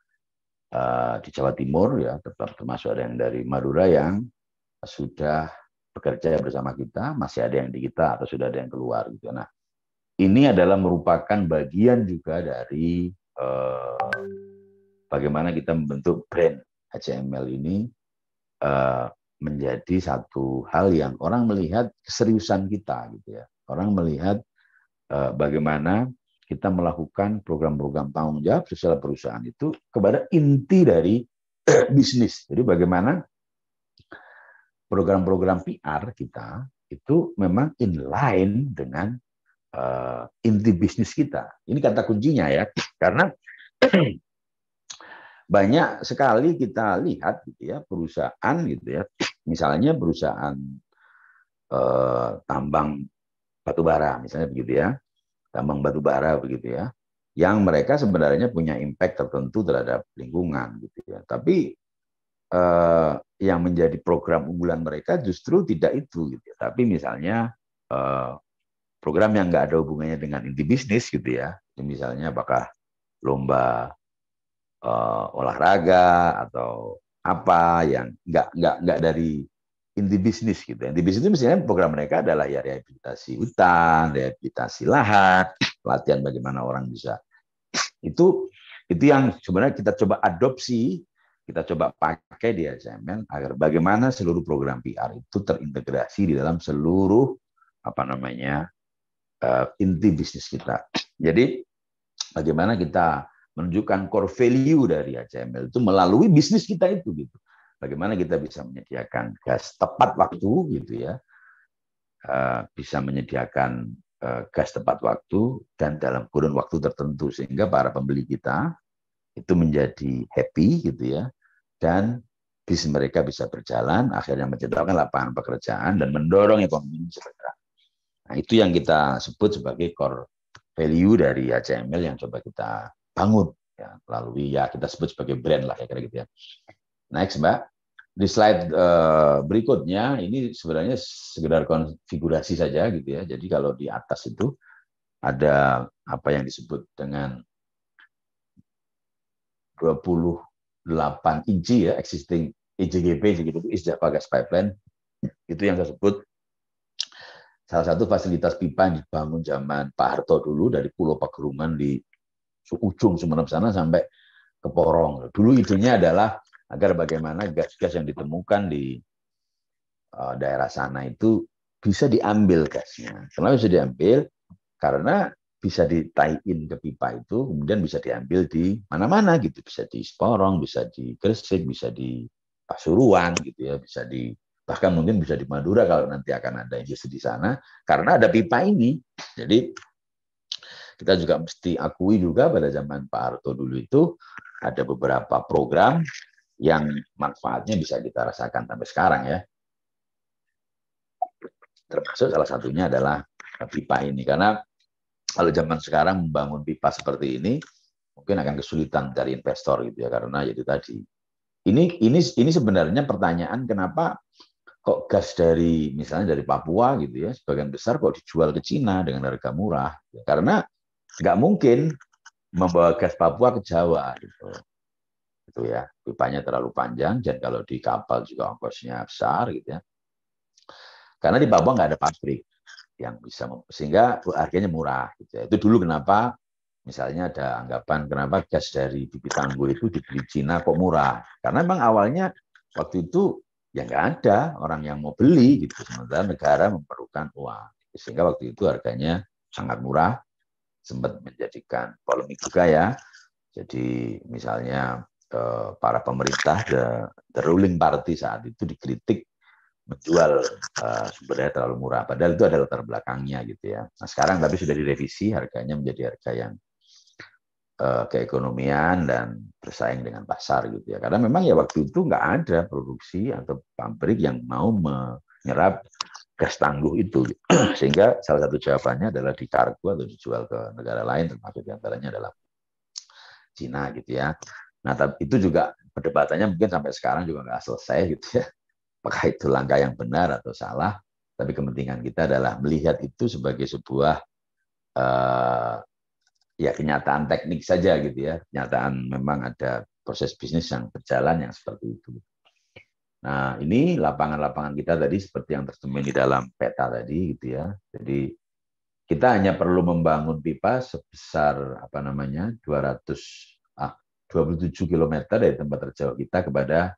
di Jawa Timur ya, termasuk ada yang dari Madura yang sudah bekerja bersama kita, masih ada yang di kita atau sudah ada yang keluar gitu. Nah, ini adalah merupakan bagian juga dari bagaimana kita membentuk brand HCML ini menjadi satu hal yang orang melihat keseriusan kita gitu ya. Orang melihat bagaimana kita melakukan program-program tanggung jawab sosial perusahaan itu kepada inti dari bisnis. Jadi bagaimana program-program PR kita itu memang inline dengan inti bisnis kita. Ini kata kuncinya ya, karena banyak sekali kita lihat gitu ya perusahaan gitu ya, misalnya perusahaan tambang batubara misalnya begitu ya, tambang batubara begitu ya, yang mereka sebenarnya punya impact tertentu terhadap lingkungan gitu ya, tapi yang menjadi program unggulan mereka justru tidak itu gitu ya. Tapi misalnya program yang nggak ada hubungannya dengan inti bisnis gitu ya, misalnya apakah lomba olahraga atau apa yang nggak dari inti bisnis gitu. Inti bisnis itu misalnya program mereka adalah ya rehabilitasi hutan, rehabilitasi lahan, pelatihan bagaimana orang bisa itu yang sebenarnya kita coba adopsi, kita coba pakai di HCML agar bagaimana seluruh program PR itu terintegrasi di dalam seluruh inti bisnis kita. Jadi bagaimana kita menunjukkan core value dari HCML itu melalui bisnis kita itu gitu. Bagaimana kita bisa menyediakan gas tepat waktu gitu ya, bisa menyediakan gas tepat waktu dan dalam kurun waktu tertentu sehingga para pembeli kita itu menjadi happy gitu ya, dan bisnis mereka bisa berjalan, akhirnya menciptakan lapangan pekerjaan dan mendorong ekonomi bisa bergerak. Nah, itu yang kita sebut sebagai core value dari HCML yang coba kita bangun ya, melalui ya kita sebut sebagai brand lah ya kira gitu ya. Next Mbak, di slide berikutnya ini sebenarnya sekedar konfigurasi saja gitu ya. Jadi kalau di atas itu ada apa yang disebut dengan 28 inci ya existing EJGP gitu, East Java Gas Pipeline, itu yang saya sebut salah satu fasilitas pipa yang dibangun zaman Pak Harto dulu dari Pulau Pagerungan di ujung Sumeneb sana sampai ke Porong. Dulu idenya adalah agar bagaimana gas-gas yang ditemukan di daerah sana itu bisa diambil gasnya. Kenapa bisa diambil? Karena bisa ditie-in ke pipa itu, kemudian bisa diambil di mana-mana gitu, bisa di Porong, bisa di Gresik, bisa di Pasuruan gitu ya, bisa di bahkan mungkin bisa di Madura kalau nanti akan ada industri di sana, karena ada pipa ini. Jadi kita juga mesti akui juga pada zaman Pak Harto dulu itu ada beberapa program yang manfaatnya bisa kita rasakan sampai sekarang ya. Termasuk salah satunya adalah pipa ini, karena kalau zaman sekarang membangun pipa seperti ini mungkin akan kesulitan dari investor gitu ya, karena jadi tadi ini sebenarnya pertanyaan kenapa kok gas dari misalnya dari Papua gitu ya sebagian besar kok dijual ke Cina dengan harga murah, karena nggak mungkin membawa gas Papua ke Jawa gitu. Itu ya, pipanya terlalu panjang dan kalau di kapal juga ongkosnya besar gitu ya. Karena di Papua nggak ada pabrik yang bisa sehingga harganya murah gitu ya. Itu dulu kenapa misalnya ada anggapan kenapa gas dari bibit tangguh itu dibeli Cina kok murah. Karena memang awalnya waktu itu ya nggak ada orang yang mau beli gitu. Sementara negara memerlukan uang. Sehingga waktu itu harganya sangat murah, sempat menjadikan polemik juga ya. Jadi misalnya para pemerintah, the ruling party saat itu dikritik menjual sumber daya terlalu murah. Padahal itu ada latar belakangnya gitu ya. Nah sekarang tapi sudah direvisi, harganya menjadi harga yang keekonomian dan bersaing dengan pasar gitu ya. Karena memang ya waktu itu nggak ada produksi atau pabrik yang mau menyerap gas tangguh itu. Sehingga salah satu jawabannya adalah dikargo atau dijual ke negara lain, termasuk diantaranya adalah Cina gitu ya. Nah, tapi itu juga perdebatannya mungkin sampai sekarang juga nggak selesai gitu ya. Apakah itu langkah yang benar atau salah? Tapi kepentingan kita adalah melihat itu sebagai sebuah ya kenyataan teknik saja gitu ya. Kenyataan memang ada proses bisnis yang berjalan yang seperti itu. Nah, ini lapangan-lapangan kita tadi seperti yang tercermin di dalam peta tadi gitu ya. Jadi kita hanya perlu membangun pipa sebesar 27 km dari tempat terjauh kita kepada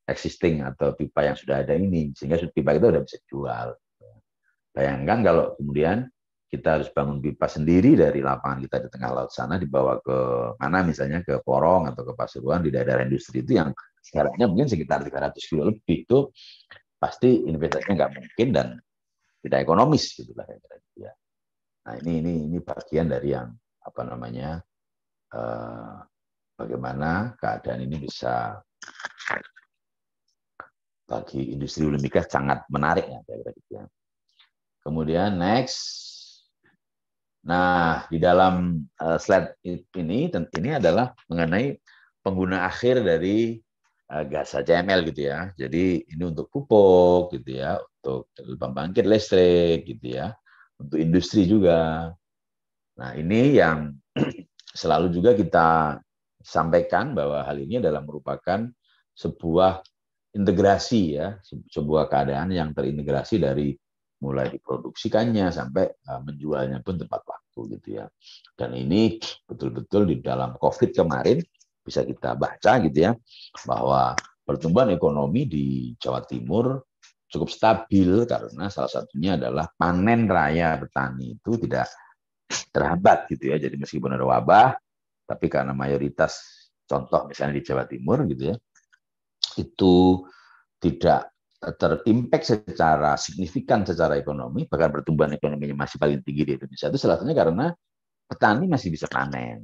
existing atau pipa yang sudah ada ini, sehingga pipa itu sudah bisa dijual. Bayangkan kalau kemudian kita harus bangun pipa sendiri dari lapangan kita di tengah laut sana, dibawa ke mana misalnya ke Porong atau ke Pasuruan di daerah industri itu yang jaraknya mungkin sekitar 300 kilo lebih, itu pasti investasinya nggak mungkin dan tidak ekonomis gitu lah ya. Nah ini bagian dari yang bagaimana keadaan ini bisa bagi industri hulu migas sangat menarik ya kira-kira gitu ya. Kemudian next. Nah, di dalam slide ini adalah mengenai pengguna akhir dari gas HCML gitu ya. Jadi ini untuk pupuk gitu ya, untuk pembangkit listrik gitu ya, untuk industri juga. Nah, ini yang selalu juga kita sampaikan bahwa hal ini adalah merupakan sebuah integrasi ya, sebuah keadaan yang terintegrasi dari mulai diproduksikannya sampai menjualnya pun tepat waktu gitu ya. Dan ini betul-betul di dalam COVID kemarin bisa kita baca gitu ya, bahwa pertumbuhan ekonomi di Jawa Timur cukup stabil karena salah satunya adalah panen raya petani itu tidak terhambat gitu ya. Jadi meskipun ada wabah, tapi karena mayoritas contoh misalnya di Jawa Timur gitu ya, itu tidak terimpact secara signifikan secara ekonomi, bahkan pertumbuhan ekonominya masih paling tinggi di Indonesia, itu salah satunya karena petani masih bisa panen.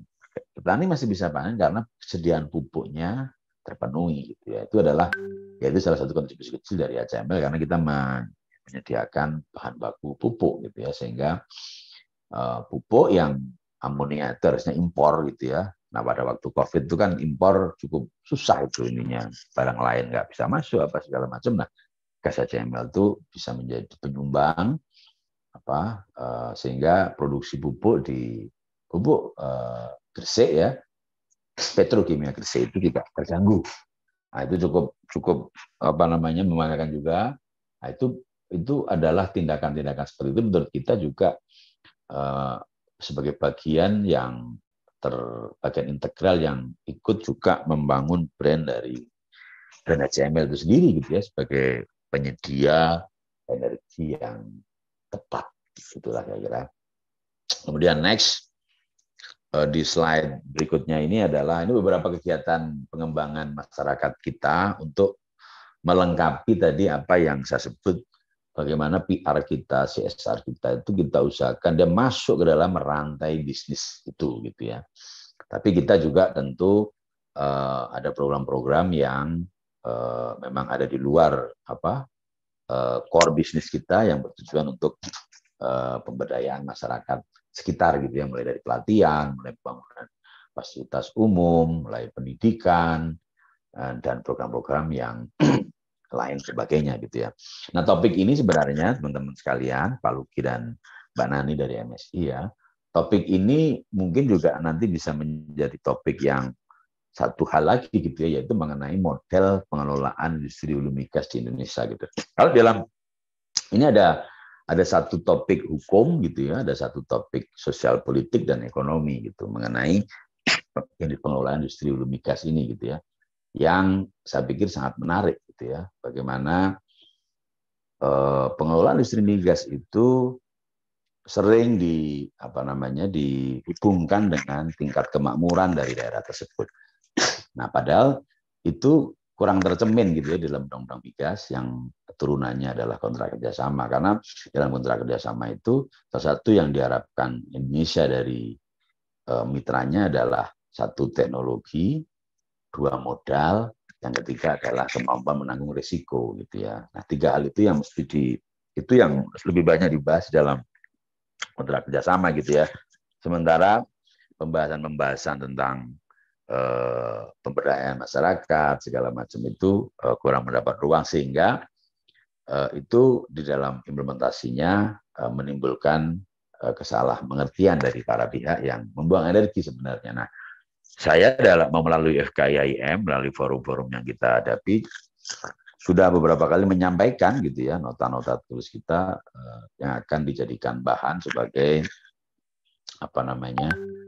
Petani masih bisa panen karena kesediaan pupuknya terpenuhi gitu ya. Itu adalah yaitu salah satu kontribusi kecil dari HCML karena kita menyediakan bahan baku pupuk gitu ya, sehingga pupuk yang amonia itu harusnya impor gitu ya. Nah pada waktu COVID itu kan impor cukup susah itu ininya, barang lain nggak bisa masuk apa segala macam. Nah gas HCML itu bisa menjadi penyumbang sehingga produksi pupuk di pupuk Gresik ya, petrokimia Gresik itu tidak terganggu. Nah itu cukup membanggakan juga. Nah itu adalah tindakan-tindakan seperti itu menurut kita juga sebagai bagian yang bagian integral yang ikut juga membangun brand HCML itu sendiri gitu ya, sebagai penyedia energi yang tepat. Itulah kira-kira. Kemudian next di slide berikutnya ini beberapa kegiatan pengembangan masyarakat kita untuk melengkapi tadi apa yang saya sebut bagaimana PR kita, CSR kita itu kita usahakan dia masuk ke dalam rantai bisnis itu gitu ya. Tapi kita juga tentu ada program-program yang memang ada di luar core bisnis kita yang bertujuan untuk pemberdayaan masyarakat sekitar gitu ya, mulai dari pelatihan, mulai pembangunan fasilitas umum, mulai pendidikan dan program-program yang lain sebagainya gitu ya. Nah topik ini sebenarnya teman-teman sekalian, Pak Luki dan Mbak Nani dari MSI ya, topik ini mungkin juga nanti bisa menjadi topik yang satu hal lagi gitu ya, yaitu mengenai model pengelolaan industri hulu migas di Indonesia gitu. Kalau dalam ini ada satu topik hukum gitu ya, ada satu topik sosial politik dan ekonomi gitu mengenai pengelolaan industri hulu migas ini gitu ya, yang saya pikir sangat menarik gitu ya, bagaimana pengelolaan industri migas itu sering dihubungkan dengan tingkat kemakmuran dari daerah tersebut. Nah, padahal itu kurang tercemin gitu ya dalam undang-undang migas yang turunannya adalah kontrak kerjasama, karena dalam kontrak kerjasama itu salah satu yang diharapkan Indonesia dari mitranya adalah satu teknologi, dua modal, yang ketiga adalah kemampuan menanggung risiko gitu ya. Nah, tiga hal itu yang itu yang lebih banyak dibahas dalam kontrak kerjasama gitu ya. Sementara pembahasan tentang pemberdayaan masyarakat segala macam itu kurang mendapat ruang, sehingga itu di dalam implementasinya menimbulkan kesalahan dari para pihak yang membuang energi sebenarnya. Nah, saya melalui FKIIM, melalui forum-forum yang kita hadapi, sudah beberapa kali menyampaikan gitu ya, nota-nota tulis kita yang akan dijadikan bahan sebagai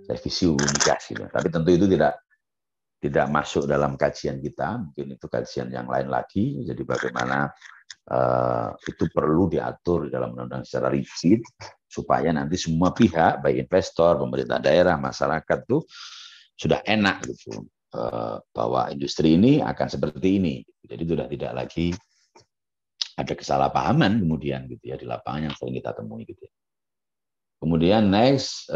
revisi hulu migas gitu. Tapi tentu itu tidak masuk dalam kajian kita, mungkin itu kajian yang lain lagi. Jadi bagaimana itu perlu diatur dalam undang-undang secara rigid supaya nanti semua pihak, baik investor, pemerintah daerah, masyarakat tuh sudah enak gitu bahwa industri ini akan seperti ini. Jadi sudah tidak lagi ada kesalahpahaman kemudian gitu ya di lapangan yang sering kita temui gitu ya. Kemudian next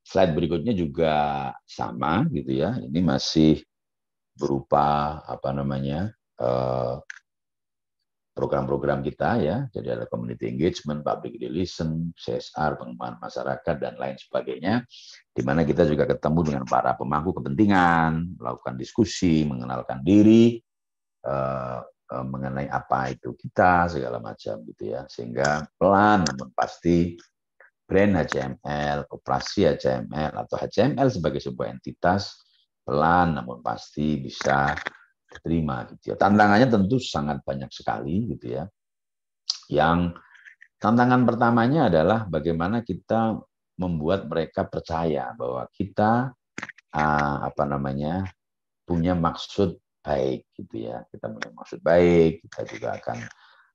slide berikutnya juga sama gitu ya. Ini masih berupa program-program kita ya. Jadi ada community engagement, public relation, CSR, pengembangan masyarakat dan lain sebagainya, di mana kita juga ketemu dengan para pemangku kepentingan, melakukan diskusi, mengenalkan diri mengenai apa itu kita segala macam gitu ya. Sehingga pelan namun pasti brand HCML, koperasi HCML atau HCML sebagai sebuah entitas pelan namun pasti bisa diterima gitu ya. Tantangannya tentu sangat banyak sekali gitu ya. Yang tantangan pertamanya adalah bagaimana kita membuat mereka percaya bahwa kita punya maksud baik gitu ya. Kita punya maksud baik, kita juga akan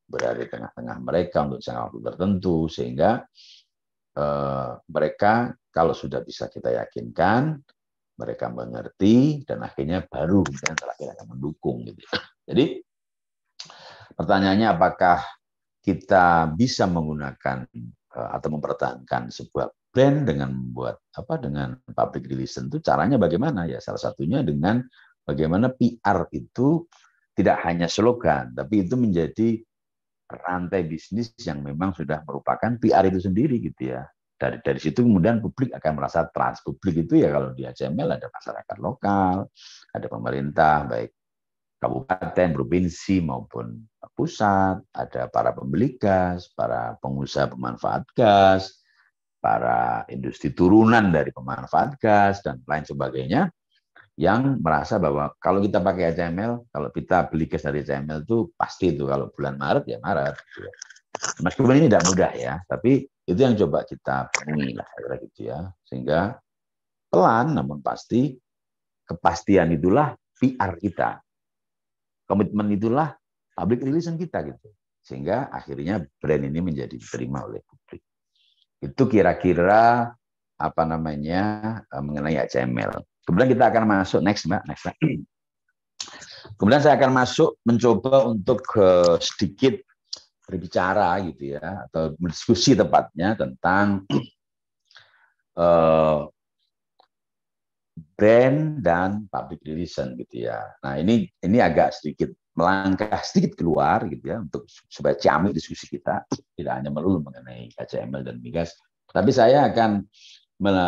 berada di tengah-tengah mereka untuk jangka waktu tertentu, sehingga mereka kalau sudah bisa kita yakinkan, mereka mengerti, dan akhirnya baru kemudian terakhir akan mendukung gitu. Jadi pertanyaannya, apakah kita bisa menggunakan atau mempertahankan sebuah brand dengan membuat dengan public relation itu caranya bagaimana ya? Salah satunya dengan bagaimana PR itu tidak hanya slogan, tapi itu menjadi rantai bisnis yang memang sudah merupakan PR itu sendiri gitu ya. Dari situ kemudian publik akan merasa trust. Publik itu ya kalau di HCML ada masyarakat lokal, ada pemerintah baik kabupaten, provinsi maupun pusat, ada para pembeli gas, para pengusaha pemanfaat gas, para industri turunan dari pemanfaat gas dan lain sebagainya, yang merasa bahwa kalau kita pakai HCML, kalau kita beli gas dari HCML itu pasti itu kalau bulan Maret ya Maret. Gitu ya. Meskipun ini tidak mudah ya, tapi itu yang coba kita penuhi lah gitu ya, sehingga pelan namun pasti kepastian itulah PR kita, komitmen itulah public relation kita gitu, sehingga akhirnya brand ini menjadi diterima oleh publik. Itu kira-kira mengenai HCML. Kemudian kita akan masuk next Mbak. Kemudian saya akan masuk mencoba untuk sedikit berbicara gitu ya, atau berdiskusi tepatnya tentang brand dan public relation gitu ya. Nah ini agak sedikit melangkah sedikit keluar gitu ya, untuk supaya ciamik diskusi kita tidak hanya melulu mengenai HCML dan migas, tapi saya akan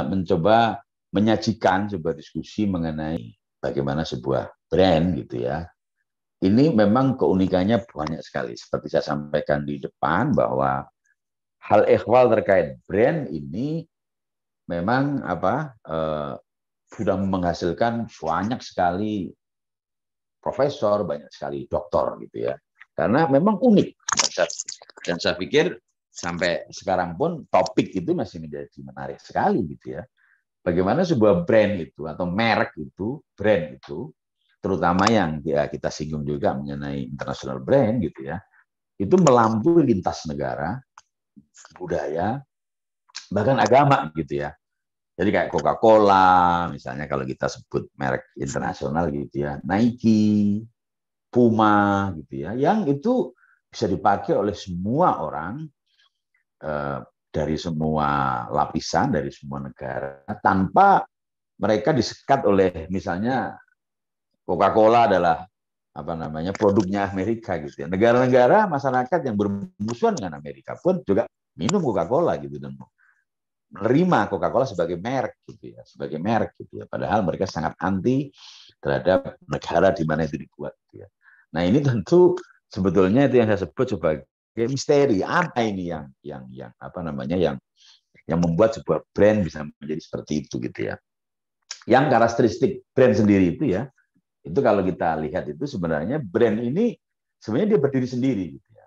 mencoba menyajikan sebuah diskusi mengenai bagaimana sebuah brand gitu ya. Ini memang keunikannya banyak sekali. Seperti saya sampaikan di depan bahwa hal ehwal terkait brand ini memang sudah menghasilkan banyak sekali profesor, banyak sekali doktor gitu ya. Karena memang unik. Dan saya pikir sampai sekarang pun topik itu masih menjadi menarik sekali gitu ya. Bagaimana sebuah brand itu atau merek itu, brand itu, terutama yang ya, kita singgung juga mengenai international brand gitu ya, itu melampaui lintas negara, budaya, bahkan agama gitu ya. Jadi kayak Coca-Cola, misalnya kalau kita sebut merek internasional gitu ya, Nike, Puma gitu ya, yang itu bisa dipakai oleh semua orang dari semua lapisan, dari semua negara, tanpa mereka disekat oleh misalnya Coca-Cola adalah apa namanya produknya Amerika gitu ya. Negara-negara masyarakat yang bermusuhan dengan Amerika pun juga minum Coca-Cola gitu dan menerima Coca-Cola sebagai merek gitu ya, sebagai merek gitu ya. Padahal mereka sangat anti terhadap negara di mana itu dibuat gitu ya. Nah, ini tentu sebetulnya itu yang saya sebut sebagai misteri. Apa ini yang apa namanya yang membuat sebuah brand bisa menjadi seperti itu gitu ya. Yang karakteristik brand sendiri itu ya, itu kalau kita lihat itu sebenarnya brand ini sebenarnya dia berdiri sendiri gitu ya.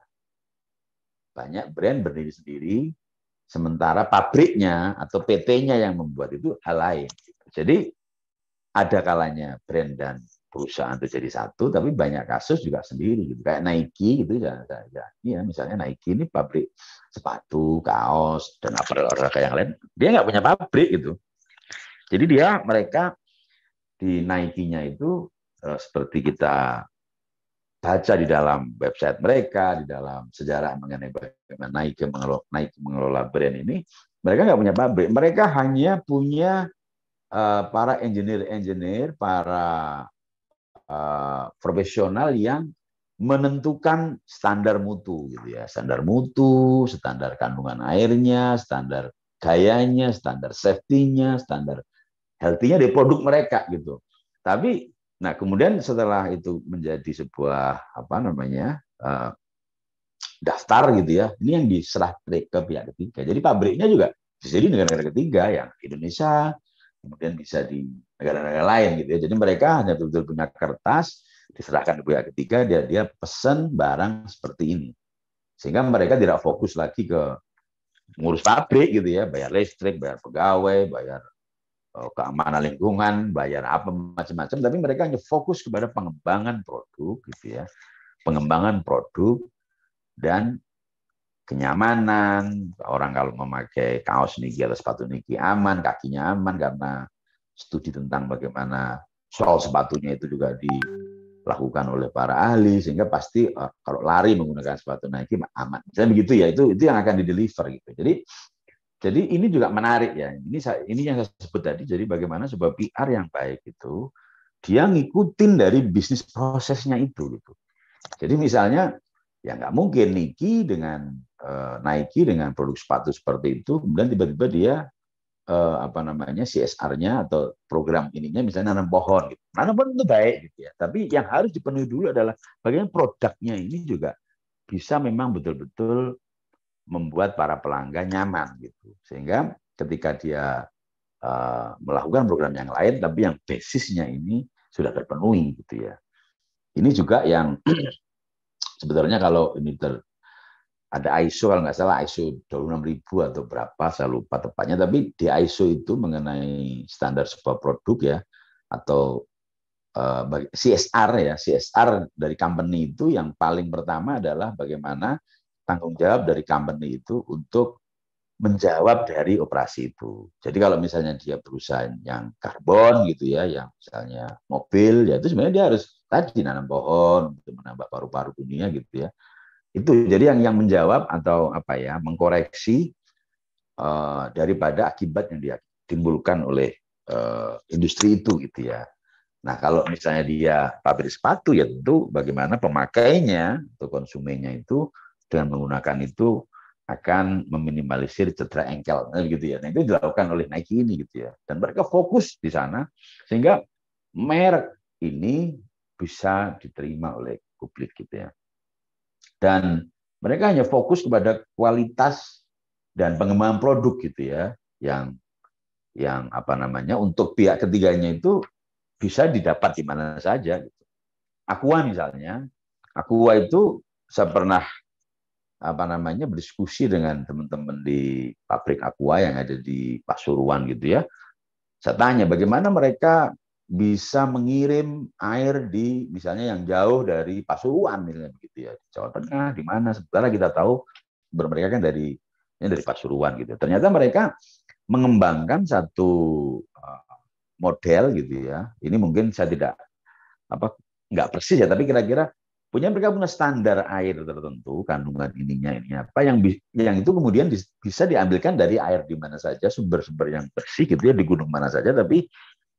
Banyak brand berdiri sendiri, sementara pabriknya atau PT-nya yang membuat itu hal lain. Jadi ada kalanya brand dan perusahaan itu jadi satu, tapi banyak kasus juga sendiri gitu. Kayak Nike gitu ya, misalnya Nike ini pabrik sepatu, kaos dan olahraga yang lain, dia nggak punya pabrik gitu. Jadi mereka di Nike-nya itu seperti kita baca di dalam website mereka, di dalam sejarah mengenai bagaimana Nike mengelola brand ini, mereka nggak punya pabrik. Mereka hanya punya para engineer, para profesional yang menentukan standar mutu, gitu ya, standar mutu, standar kandungan airnya, standar gayanya, standar safety-nya, standar healthy-nya di produk mereka gitu. Tapi nah, kemudian setelah itu menjadi sebuah apa namanya daftar gitu ya, ini yang diserah ke pihak ketiga. Jadi pabriknya juga bisa di negara-negara ketiga yang Indonesia, kemudian bisa di negara-negara lain gitu ya. Jadi mereka hanya betul-betul punya kertas, diserahkan ke pihak ketiga, dia pesan barang seperti ini. Sehingga mereka tidak fokus lagi ke ngurus pabrik gitu ya, bayar listrik, bayar pegawai, bayar keamanan lingkungan, bayar apa macam-macam, tapi mereka hanya fokus kepada pengembangan produk gitu ya, pengembangan produk dan kenyamanan. Orang kalau memakai kaos Nike atau sepatu Nike aman, kakinya aman karena studi tentang bagaimana soal sepatunya itu juga dilakukan oleh para ahli, sehingga pasti kalau lari menggunakan sepatu Nike aman. Misalnya begitu ya, itu yang akan di-deliver gitu. Jadi ini juga menarik ya. Ini yang saya sebut tadi. Jadi bagaimana sebuah PR yang baik itu dia ngikutin dari bisnis prosesnya itu gitu. Jadi misalnya ya nggak mungkin Nike dengan produk sepatu seperti itu kemudian tiba-tiba dia apa namanya CSR-nya atau program ininya misalnya nanam pohon gitu. Nanam pohon itu baik gitu ya. Tapi yang harus dipenuhi dulu adalah bagaimana produknya ini juga bisa memang betul-betul membuat para pelanggan nyaman gitu, sehingga ketika dia melakukan program yang lain tapi yang basisnya ini sudah terpenuhi gitu ya. Ini juga yang sebetulnya kalau ini ada ISO kalau nggak salah ISO 26000 atau berapa saya lupa tepatnya, tapi di ISO itu mengenai standar sebuah produk ya atau CSR ya, CSR dari company itu yang paling pertama adalah bagaimana tanggung jawab dari company itu untuk menjawab dari operasi itu. Jadi kalau misalnya dia perusahaan yang karbon gitu ya, yang misalnya mobil, ya itu sebenarnya dia harus tadi nanam pohon untuk menambah paru-paru dunia gitu ya. Itu jadi yang menjawab atau apa ya, mengkoreksi daripada akibat yang dia timbulkan oleh industri itu gitu ya. Nah, kalau misalnya dia pabrik sepatu ya tentu bagaimana pemakainya atau konsumennya itu dengan menggunakan itu akan meminimalisir cedera engkel gitu ya. Nah, itu dilakukan oleh Nike ini gitu ya. Dan mereka fokus di sana sehingga merek ini bisa diterima oleh publik gitu ya. Dan mereka hanya fokus kepada kualitas dan pengembangan produk gitu ya, yang apa namanya untuk pihak ketiganya itu bisa didapat di mana saja. Gitu. Aqua misalnya, Aqua itu saya pernah apa namanya berdiskusi dengan teman-teman di pabrik Aqua yang ada di Pasuruan gitu ya. Saya tanya bagaimana mereka bisa mengirim air di misalnya yang jauh dari Pasuruan misalnya begitu ya, di Jawa Tengah di mana sementara kita tahu mereka kan dari Pasuruan gitu. Ternyata mereka mengembangkan satu model gitu ya. Ini mungkin saya tidak nggak persis ya, tapi kira-kira mereka punya standar air tertentu, kandungan ini apa yang itu kemudian bisa diambilkan dari air di mana saja, sumber-sumber yang bersih gitu ya di gunung mana saja, tapi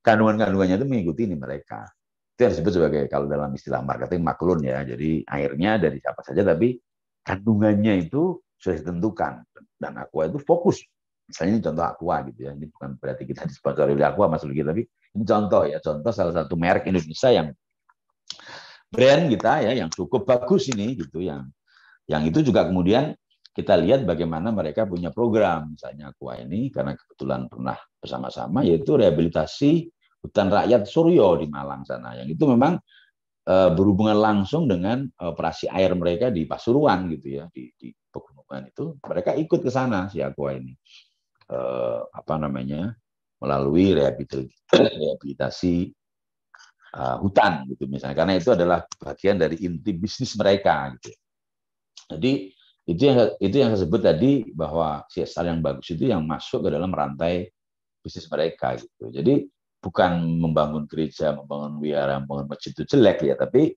kandungan-kandungannya itu mengikuti ini mereka. Itu yang disebut sebagai kalau dalam istilah marketing maklun ya. Jadi airnya dari siapa saja, tapi kandungannya itu sudah ditentukan. Dan Aqua itu fokus. Misalnya ini contoh Aqua gitu ya. Ini bukan berarti kita disponsori oleh Aqua Mas Lugi, tapi ini contoh ya. Contoh salah satu merek Indonesia yang brand kita ya yang cukup bagus ini gitu yang itu juga kemudian kita lihat bagaimana mereka punya program misalnya Aqua ini karena kebetulan pernah bersama-sama yaitu rehabilitasi hutan rakyat Suryo di Malang sana yang itu memang berhubungan langsung dengan operasi air mereka di Pasuruan gitu ya di pegunungan itu mereka ikut ke sana si Aqua ini apa namanya melalui rehabilitasi hutan gitu misalnya karena itu adalah bagian dari inti bisnis mereka gitu. Jadi itu yang saya sebut tadi bahwa CSR yang bagus itu yang masuk ke dalam rantai bisnis mereka gitu. Jadi bukan membangun gereja, membangun wihara, membangun masjid itu jelek ya, tapi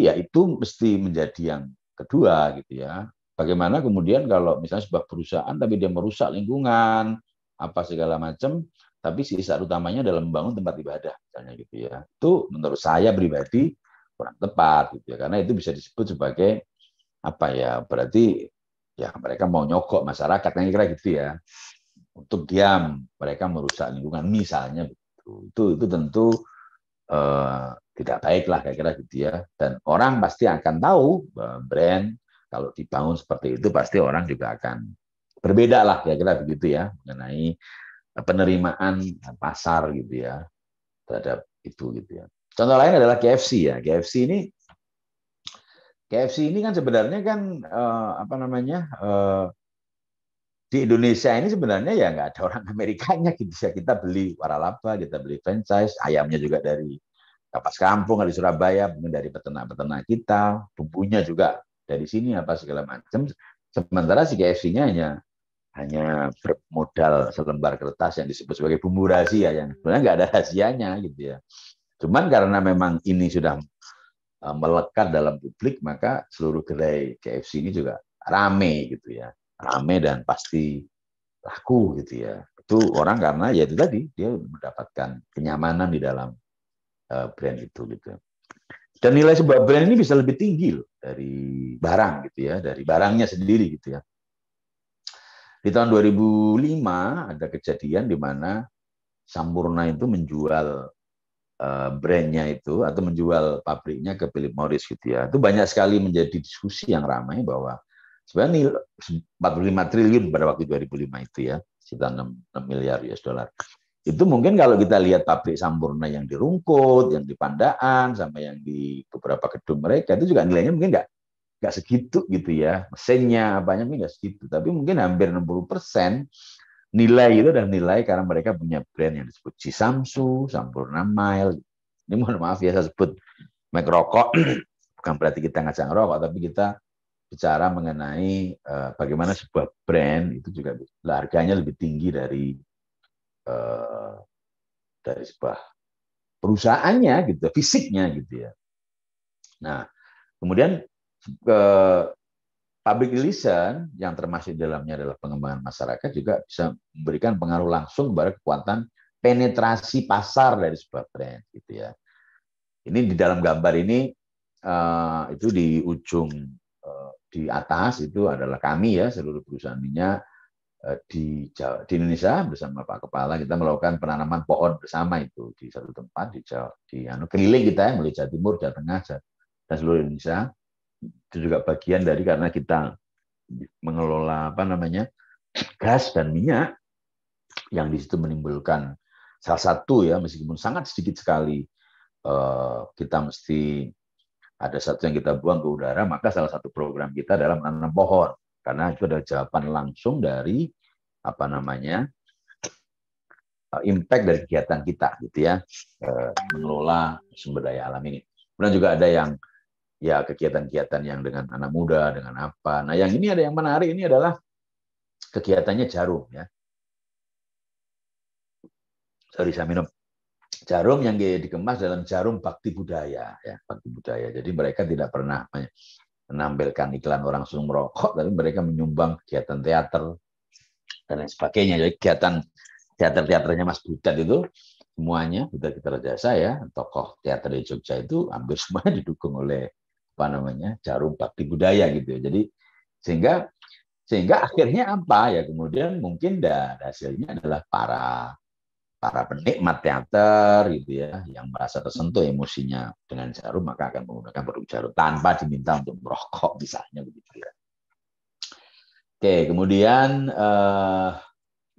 ya itu mesti menjadi yang kedua gitu ya. Bagaimana kemudian kalau misalnya sebuah perusahaan tapi dia merusak lingkungan apa segala macam, tapi sisa utamanya adalah membangun tempat ibadah misalnya gitu ya. Itu menurut saya pribadi kurang tepat gitu ya, karena itu bisa disebut sebagai apa ya berarti ya mereka mau nyogok masyarakat kan kira gitu ya untuk diam mereka merusak lingkungan misalnya begitu itu tentu tidak baik lah kira-kira gitu ya dan orang pasti akan tahu brand kalau dibangun seperti itu pasti orang juga akan berbeda lah kira-kira begitu ya mengenai penerimaan pasar gitu ya terhadap itu gitu ya contoh lain adalah KFC ya KFC ini kan sebenarnya kan apa namanya di Indonesia ini sebenarnya ya nggak ada orang Amerikanya gitu ya kita beli waralaba kita beli franchise ayamnya juga dari kapas kampung dari Surabaya mungkin dari peternak-peternak kita bumbunya juga dari sini apa segala macam sementara si KFC-nya hanya bermodal selembar kertas yang disebut sebagai bumbu rahasia yang sebenarnya nggak ada rahasianya gitu ya cuman karena memang ini sudah melekat dalam publik maka seluruh gerai KFC ini juga rame gitu ya rame dan pasti laku gitu ya itu orang karena ya itu tadi dia mendapatkan kenyamanan di dalam brand itu gitu dan nilai sebuah brand ini bisa lebih tinggi loh dari barang gitu ya dari barangnya sendiri gitu ya di tahun 2005 ada kejadian di mana Sampurna itu menjual brandnya itu atau menjual pabriknya ke Philip Morris gitu ya. Itu banyak sekali menjadi diskusi yang ramai bahwa sebenarnya 45 triliun pada waktu 2005 itu ya, sekitar 6 miliar US dollar. Itu mungkin kalau kita lihat pabrik Sampurna yang di Rungkut, yang di Pandaan, sama yang di beberapa gedung mereka itu juga nilainya mungkin nggak segitu gitu ya. Mesinnya apanya mungkin nggak segitu, tapi mungkin hampir 60% nilai itu dan nilai karena mereka punya brand yang disebut Cisamsu, Sampurna Mile. Ini mohon maaf ya saya sebut merek rokok, bukan berarti kita ngajak ngerokok, tapi kita bicara mengenai bagaimana sebuah brand itu juga harganya lebih tinggi dari sebuah perusahaannya gitu, fisiknya gitu ya. Nah, kemudian public relation yang termasuk di dalamnya adalah pengembangan masyarakat juga bisa memberikan pengaruh langsung kepada kekuatan penetrasi pasar dari sebuah brand gitu ya. Ini di dalam gambar ini itu di ujung di atas itu adalah kami ya seluruh perusahaan minyak di Indonesia bersama Pak Kepala kita melakukan penanaman pohon bersama itu di satu tempat di keliling kita ya mulai Jawa Timur, Jawa Tengah dan seluruh Indonesia. Itu juga bagian dari karena kita mengelola apa namanya gas dan minyak yang di situ menimbulkan salah satu ya, meskipun sangat sedikit sekali kita mesti ada satu yang kita buang ke udara, maka salah satu program kita adalah menanam pohon, karena itu adalah jawaban langsung dari apa namanya impact dari kegiatan kita gitu ya, mengelola sumber daya alam ini. Kemudian juga ada yang ya kegiatan-kegiatan yang dengan anak muda, dengan apa. Nah yang ini ada yang menarik, ini adalah kegiatannya Jarum ya. Sorry saya minum. Jarum yang dikemas dalam Jarum Bakti Budaya ya, Bakti Budaya. Jadi mereka tidak pernah menampilkan iklan orang suruh merokok, tapi mereka menyumbang kegiatan teater dan lain sebagainya. Jadi kegiatan teaternya Mas Budat itu semuanya Budat Citra Jasa ya, tokoh teater di Jogja itu hampir semuanya didukung oleh apa namanya Jarum Bakti Budaya gitu. Jadi sehingga akhirnya apa ya, kemudian mungkin hasilnya adalah para penikmat teater gitu ya, yang merasa tersentuh emosinya dengan Jarum, maka akan menggunakan produk Jarum tanpa diminta untuk merokok misalnya begitu ya. Oke, kemudian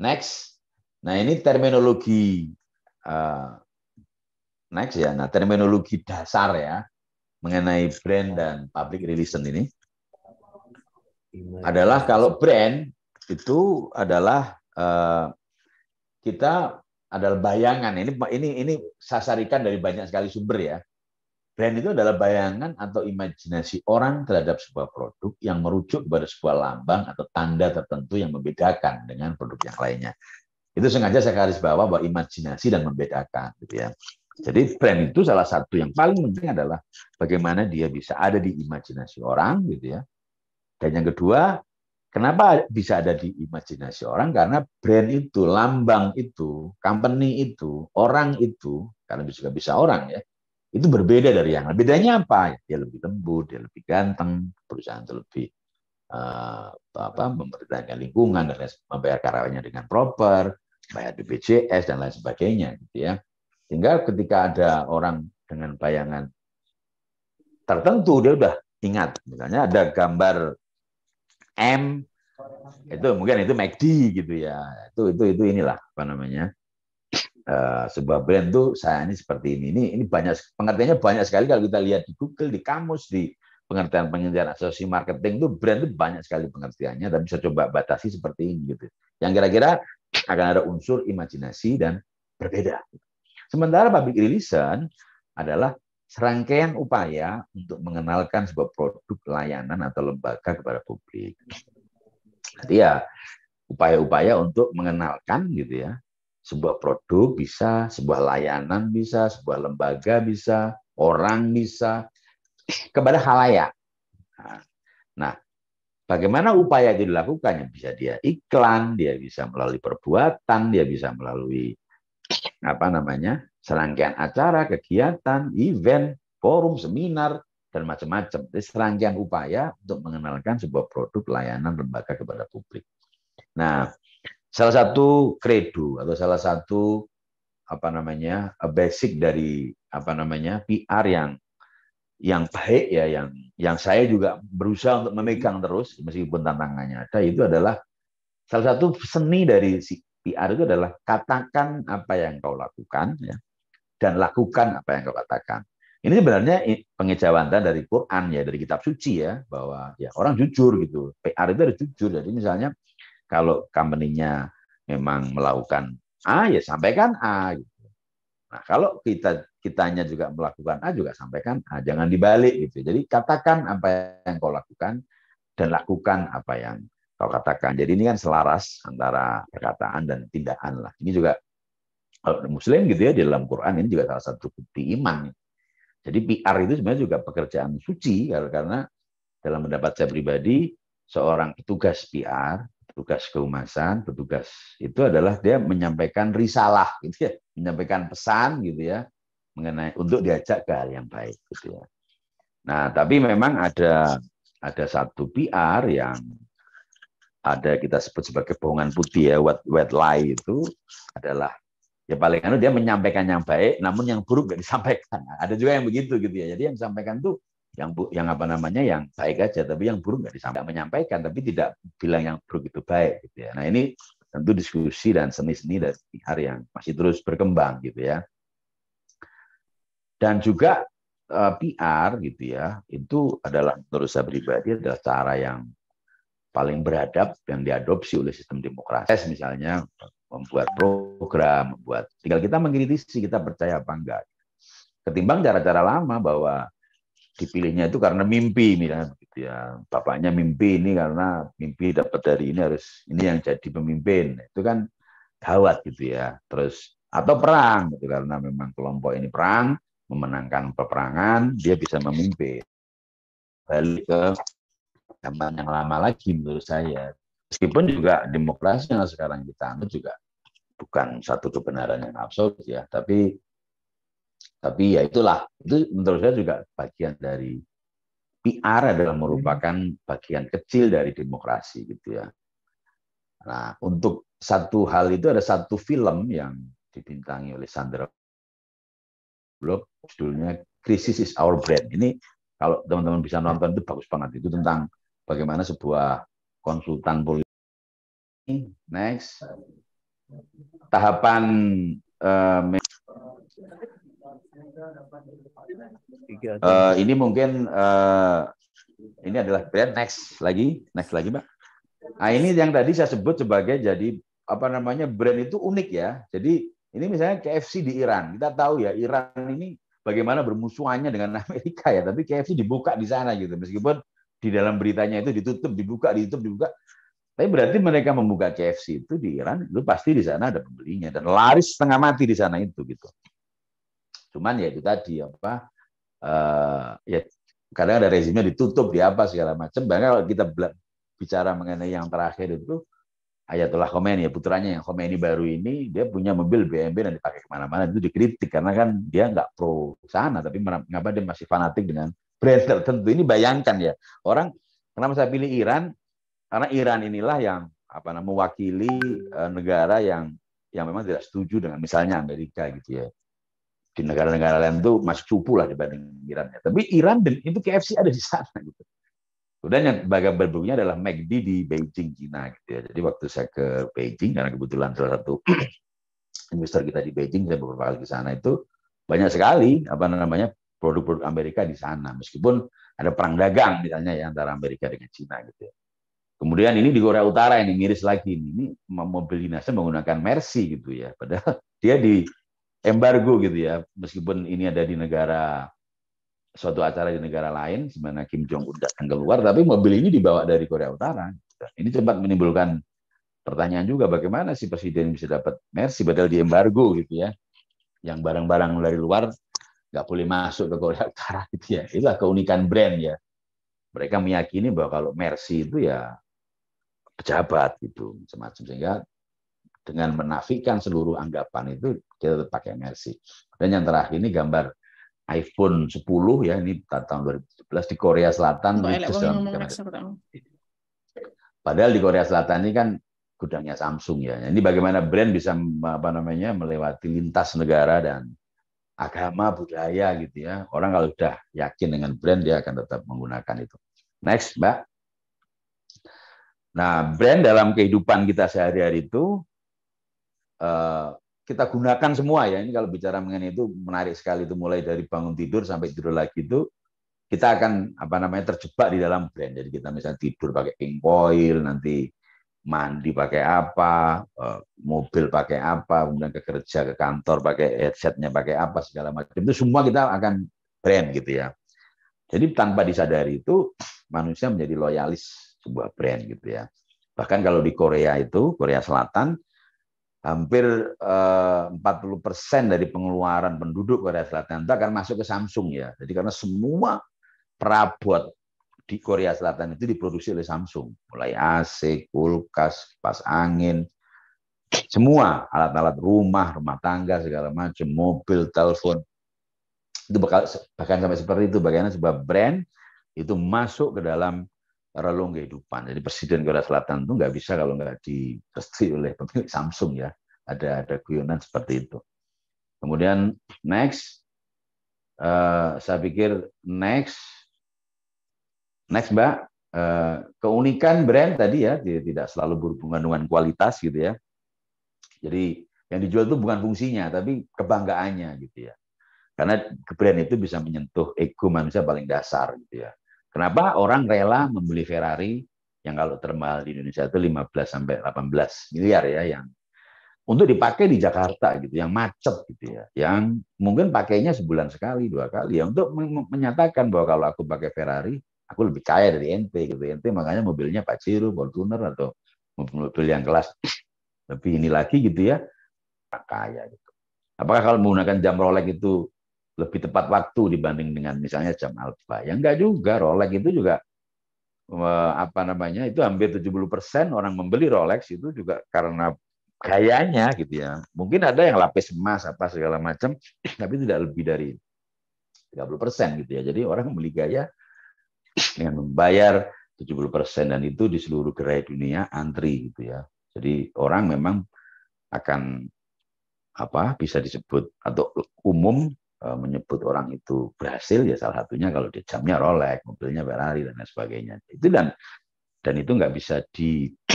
next. Nah, ini terminologi next ya. Nah, terminologi dasar ya mengenai brand dan public relation ini adalah kalau brand itu adalah kita adalah bayangan. Ini sasarikan dari banyak sekali sumber ya. Brand itu adalah bayangan atau imajinasi orang terhadap sebuah produk yang merujuk kepada sebuah lambang atau tanda tertentu yang membedakan dengan produk yang lainnya. Itu sengaja saya garis bawah bahwa imajinasi dan membedakan gitu ya. Jadi brand itu salah satu yang paling penting adalah bagaimana dia bisa ada di imajinasi orang gitu ya. Dan yang kedua, kenapa bisa ada di imajinasi orang? Karena brand itu, lambang itu, company itu, orang itu, karena juga bisa orang ya, itu berbeda dari yang lain. Bedanya apa? Dia lebih lembut, dia lebih ganteng, perusahaan itu lebih mempertahankan lingkungan dan membayar karyawannya dengan proper, bayar BPJS dan lain sebagainya, gitu ya. Sehingga ketika ada orang dengan bayangan tertentu, dia udah ingat, misalnya ada gambar M, itu mungkin itu McD gitu ya. Itu inilah apa namanya sebuah brand tuh saya ini seperti ini. Ini banyak pengertiannya, banyak sekali kalau kita lihat di Google, di kamus, di pengertian asosiasi marketing itu brand itu banyak sekali pengertiannya, dan bisa coba batasi seperti ini gitu. Yang kira-kira akan ada unsur imajinasi dan berbeda. Sementara public relation adalah serangkaian upaya untuk mengenalkan sebuah produk, layanan atau lembaga kepada publik. Jadi ya upaya-upaya untuk mengenalkan gitu ya, sebuah produk bisa, sebuah layanan bisa, sebuah lembaga bisa, orang bisa, kepada khalayak. Nah, bagaimana upaya itu dilakukan? Bisa dia iklan, dia bisa melalui perbuatan, dia bisa melalui apa namanya serangkaian acara, kegiatan, event, forum, seminar, dan macam-macam. Jadi serangkaian upaya untuk mengenalkan sebuah produk, layanan, lembaga kepada publik. Nah, salah satu kredo atau salah satu apa namanya basic dari apa namanya PR yang baik ya, yang saya juga berusaha untuk memegang terus meskipun tantangannya ada, itu adalah salah satu seni dari PR itu adalah katakan apa yang kau lakukan ya, dan lakukan apa yang kau katakan. Ini sebenarnya pengejawantan dari Quran ya, dari kitab suci ya, bahwa ya orang jujur gitu. PR itu harus jujur. Jadi misalnya kalau company-nya memang melakukan A, ya sampaikan A gitu. Nah, kalau kitanya juga melakukan A, juga sampaikan A, jangan dibalik gitu. Jadi katakan apa yang kau lakukan dan lakukan apa yang kau katakan. Jadi ini kan selaras antara perkataan dan tindakan lah. Ini juga Muslim gitu ya, di dalam Quran ini juga salah satu bukti iman. Jadi PR itu sebenarnya juga pekerjaan suci, karena dalam pendapat saya pribadi, seorang petugas PR, petugas kehumasan, petugas itu adalah dia menyampaikan risalah gitu ya, menyampaikan pesan gitu ya, mengenai untuk diajak ke hal yang baik gitu ya. Nah, tapi memang ada satu PR yang ada kita sebut sebagai bohongan putih ya, white lie, itu adalah ya paling dia menyampaikan yang baik, namun yang buruk nggak disampaikan. Ada juga yang begitu gitu ya. Jadi yang disampaikan tuh yang apa namanya yang baik aja, tapi yang buruk nggak disampaikan. Menyampaikan tapi tidak bilang yang buruk itu baik gitu ya. Nah, ini tentu diskusi dan seni-seni dari PR yang masih terus berkembang gitu ya. Dan juga PR gitu ya, itu adalah menurut saya pribadi adalah cara yang paling beradab yang diadopsi oleh sistem demokrasi. Misalnya membuat program, tinggal kita mengkritisi, kita percaya apa enggak. Ketimbang cara-cara lama bahwa dipilihnya itu karena mimpi, misalnya gitu ya. Bapaknya mimpi ini karena mimpi dapat dari ini, harus ini yang jadi pemimpin. Itu kan gawat gitu ya. Terus atau perang gitu, karena memang kelompok ini perang, memenangkan peperangan, dia bisa memimpin. Balik ke zaman yang lama lagi menurut saya. Meskipun juga demokrasi yang sekarang kita anut juga bukan satu kebenaran yang absolut ya, tapi ya itulah, itu menurut saya juga bagian dari PR, adalah merupakan bagian kecil dari demokrasi gitu ya. Nah, untuk satu hal itu ada satu film yang dibintangi oleh Sandra Bullock, judulnya Crisis is Our Brand. Ini kalau teman-teman bisa nonton itu bagus banget. Itu tentang bagaimana sebuah konsultan politik. Next. Tahapan ini mungkin ini adalah brand. Next lagi Mbak. Nah, ini yang tadi saya sebut sebagai jadi apa namanya, brand itu unik ya. Jadi ini misalnya KFC di Iran. Kita tahu ya Iran ini bagaimana bermusuhannya dengan Amerika ya, tapi KFC dibuka di sana gitu. Meskipun di dalam beritanya itu ditutup, dibuka. Tapi berarti mereka membuka KFC itu di Iran, itu pasti di sana ada pembelinya dan laris setengah mati di sana itu gitu. Cuman ya itu tadi apa, ya kadang ada rezimnya ditutup, di apa segala macam. Bahkan kalau kita bicara mengenai yang terakhir itu Ayatollah Khomeini, ya putranya yang Khomeini baru ini, dia punya mobil BMW dan dipakai kemana-mana, itu dikritik karena kan dia nggak pro sana, tapi mengapa dia masih fanatik dengan brand tertentu. Ini bayangkan ya, orang, kenapa saya pilih Iran, karena Iran inilah yang mewakili negara yang memang tidak setuju dengan misalnya Amerika gitu ya. Di negara-negara lain itu masih cupu lah dibanding Iran. Tapi Iran dan itu KFC ada di sana gitu. Kemudian yang bagian berikutnya adalah McD di Beijing, Cina gitu ya. Jadi waktu saya ke Beijing, karena kebetulan salah satu investor kita di Beijing, saya beberapa kali ke sana, itu banyak sekali produk-produk Amerika di sana. Meskipun ada perang dagang misalnya ya antara Amerika dengan Cina gitu ya. Kemudian ini di Korea Utara, ini miris lagi, ini mobil dinasnya menggunakan Mercy gitu ya. Padahal dia di embargo gitu ya. Meskipun ini ada di suatu acara di negara lain, sebenarnya Kim Jong Un datang keluar, tapi mobil ini dibawa dari Korea Utara. Ini sempat menimbulkan pertanyaan juga, bagaimana sih presiden bisa dapat Mercy padahal di embargo gitu ya, yang barang-barang dari luar nggak boleh masuk ke Korea Utara gitu ya. Itulah keunikan brand ya. Mereka meyakini bahwa kalau Mercy itu ya pejabat gitu semacam, sehingga dengan menafikan seluruh anggapan itu kita tetap pakai Mercy. Dan yang terakhir ini gambar iPhone 10 ya, ini tahun 2017 di Korea Selatan. Padahal di Korea Selatan ini kan gudangnya Samsung ya. Ini bagaimana brand bisa melewati lintas negara dan agama, budaya gitu ya. Orang kalau sudah yakin dengan brand, dia akan tetap menggunakan itu. Next, Mbak. Nah, brand dalam kehidupan kita sehari-hari itu kita gunakan semua ya. Ini kalau bicara mengenai itu menarik sekali, itu mulai dari bangun tidur sampai tidur lagi itu kita akan terjebak di dalam brand. Jadi kita misalnya tidur pakai pink oil, nanti mandi pakai apa, mobil pakai apa, kemudian ke kerja, ke kantor pakai headsetnya pakai apa, segala macam itu semua kita akan brand gitu ya. Jadi tanpa disadari itu manusia menjadi loyalis sebuah brand gitu ya. Bahkan kalau di Korea itu, Korea Selatan, hampir 40% dari pengeluaran penduduk Korea Selatan itu akan masuk ke Samsung ya. Jadi karena semua perabot di Korea Selatan itu diproduksi oleh Samsung, mulai AC, kulkas, kipas angin, semua alat-alat rumah tangga segala macam, mobil, telepon, itu bahkan sampai seperti itu. Bagaimana sebuah brand itu masuk ke dalam relung kehidupan. Jadi presiden Korea Selatan itu nggak bisa kalau nggak direstui oleh pemilik Samsung ya. Ada guyonan seperti itu. Kemudian next, saya pikir next Mbak, keunikan brand tadi ya tidak selalu berhubungan dengan kualitas gitu ya. Jadi yang dijual itu bukan fungsinya, tapi kebanggaannya gitu ya. Karena brand itu bisa menyentuh ego manusia paling dasar gitu ya. Kenapa orang rela membeli Ferrari yang kalau termahal di Indonesia itu 15 sampai 18 miliar ya, yang untuk dipakai di Jakarta gitu, yang macet gitu ya, yang mungkin pakainya sebulan sekali, 2 kali ya, untuk menyatakan bahwa kalau aku pakai Ferrari, aku lebih kaya dari ente gitu. Ente makanya mobilnya Pajero, Fortuner atau mobil yang kelas lebih ini lagi gitu ya, kaya gitu. Apakah kalau menggunakan jam Rolex itu lebih tepat waktu dibanding dengan misalnya jam Alfa? Ya enggak juga. Rolex itu juga apa namanya, itu hampir 70% orang membeli Rolex itu juga karena gayanya gitu ya. Mungkin ada yang lapis emas apa segala macam, tapi tidak lebih dari 30% gitu ya. Jadi orang membeli gaya dengan membayar 70%, dan itu di seluruh gerai dunia antri gitu ya. Jadi orang memang akan bisa disebut atau umum menyebut orang itu berhasil ya, salah satunya kalau dia jamnya Rolex, mobilnya Ferrari dan lain sebagainya. Itu dan itu nggak bisa disalahkan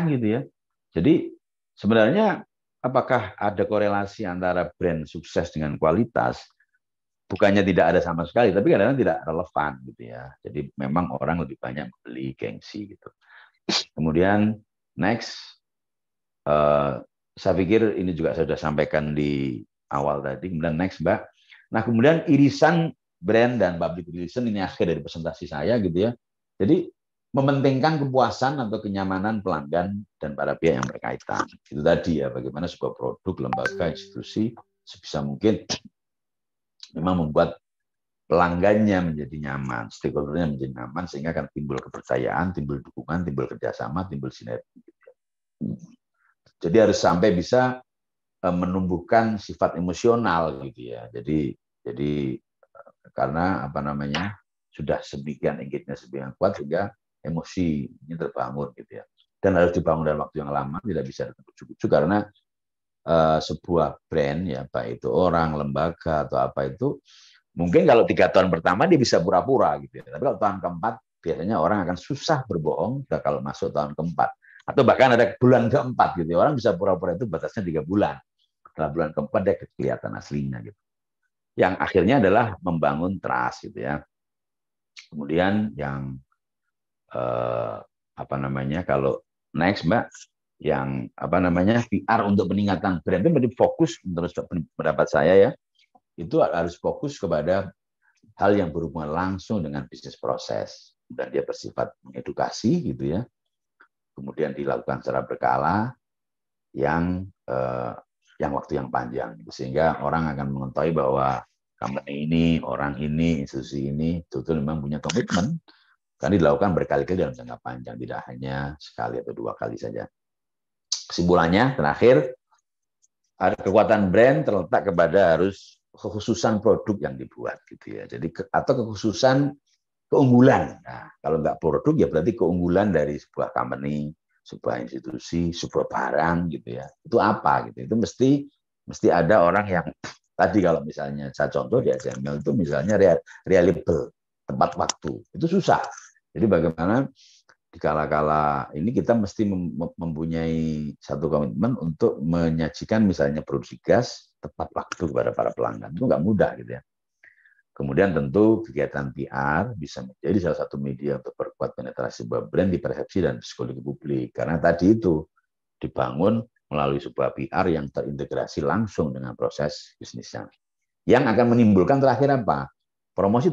gitu ya. Jadi sebenarnya apakah ada korelasi antara brand sukses dengan kualitas? Bukannya tidak ada sama sekali, tapi kadang-kadang tidak relevan gitu ya. Jadi memang orang lebih banyak beli gengsi gitu. Kemudian next, saya pikir ini juga saya sudah sampaikan di awal tadi. Kemudian next, Mbak. Nah, kemudian irisan brand dan public relation ini akhir dari presentasi saya gitu ya. Jadi mementingkan kepuasan atau kenyamanan pelanggan dan para pihak yang berkaitan. Itu tadi ya, bagaimana sebuah produk, lembaga, institusi sebisa mungkin memang membuat pelanggannya menjadi nyaman, stakeholder-nya menjadi nyaman, sehingga akan timbul kepercayaan, timbul dukungan, timbul kerjasama, timbul sinergi. Jadi harus sampai bisa menumbuhkan sifat emosional gitu ya. Jadi karena sudah sedemikian engage-nya sedemikian kuat sehingga emosi ini terbangun gitu ya. Dan harus dibangun dalam waktu yang lama, tidak bisa ujuk-ujuk, karena sebuah brand ya, baik itu orang, lembaga atau apa itu, mungkin kalau 3 tahun pertama dia bisa pura-pura gitu ya. Tapi kalau tahun keempat biasanya orang akan susah berbohong kalau masuk tahun keempat. Atau bahkan ada bulan keempat gitu. Orang bisa pura-pura itu batasnya 3 bulan. Setelah bulan keempat dia kelihatan aslinya gitu. Yang akhirnya adalah membangun trust gitu ya. Kemudian yang kalau next Mbak, yang PR untuk peningkatan brand itu menjadi fokus menurut pendapat saya ya. Itu harus fokus kepada hal yang berhubungan langsung dengan bisnis proses, dan dia bersifat mengedukasi gitu ya. Kemudian dilakukan secara berkala, yang waktu yang panjang, sehingga orang akan mengetahui bahwa company ini, orang ini, institusi ini betul memang punya komitmen, karena dilakukan berkali-kali dalam jangka panjang, tidak hanya sekali atau 2 kali saja. Kesimpulannya terakhir, ada kekuatan brand terletak kepada harus kekhususan produk yang dibuat gitu ya. Jadi atau kekhususan keunggulan. Nah, kalau nggak produk ya berarti keunggulan dari sebuah company, sebuah institusi, sebuah barang gitu ya. Itu apa gitu. Itu mesti ada orang yang tadi, kalau misalnya saya contoh di SML itu misalnya reliable, tepat waktu. Itu susah. Jadi bagaimana di kala-kala ini kita mesti mempunyai satu komitmen untuk menyajikan misalnya produksi gas tepat waktu kepada para pelanggan. Itu nggak mudah gitu ya. Kemudian tentu kegiatan PR bisa menjadi salah satu media untuk perkuat penetrasi sebuah brand di persepsi dan psikologi publik. Karena tadi itu dibangun melalui sebuah PR yang terintegrasi langsung dengan proses bisnisnya. Yang akan menimbulkan terakhir apa? Promosi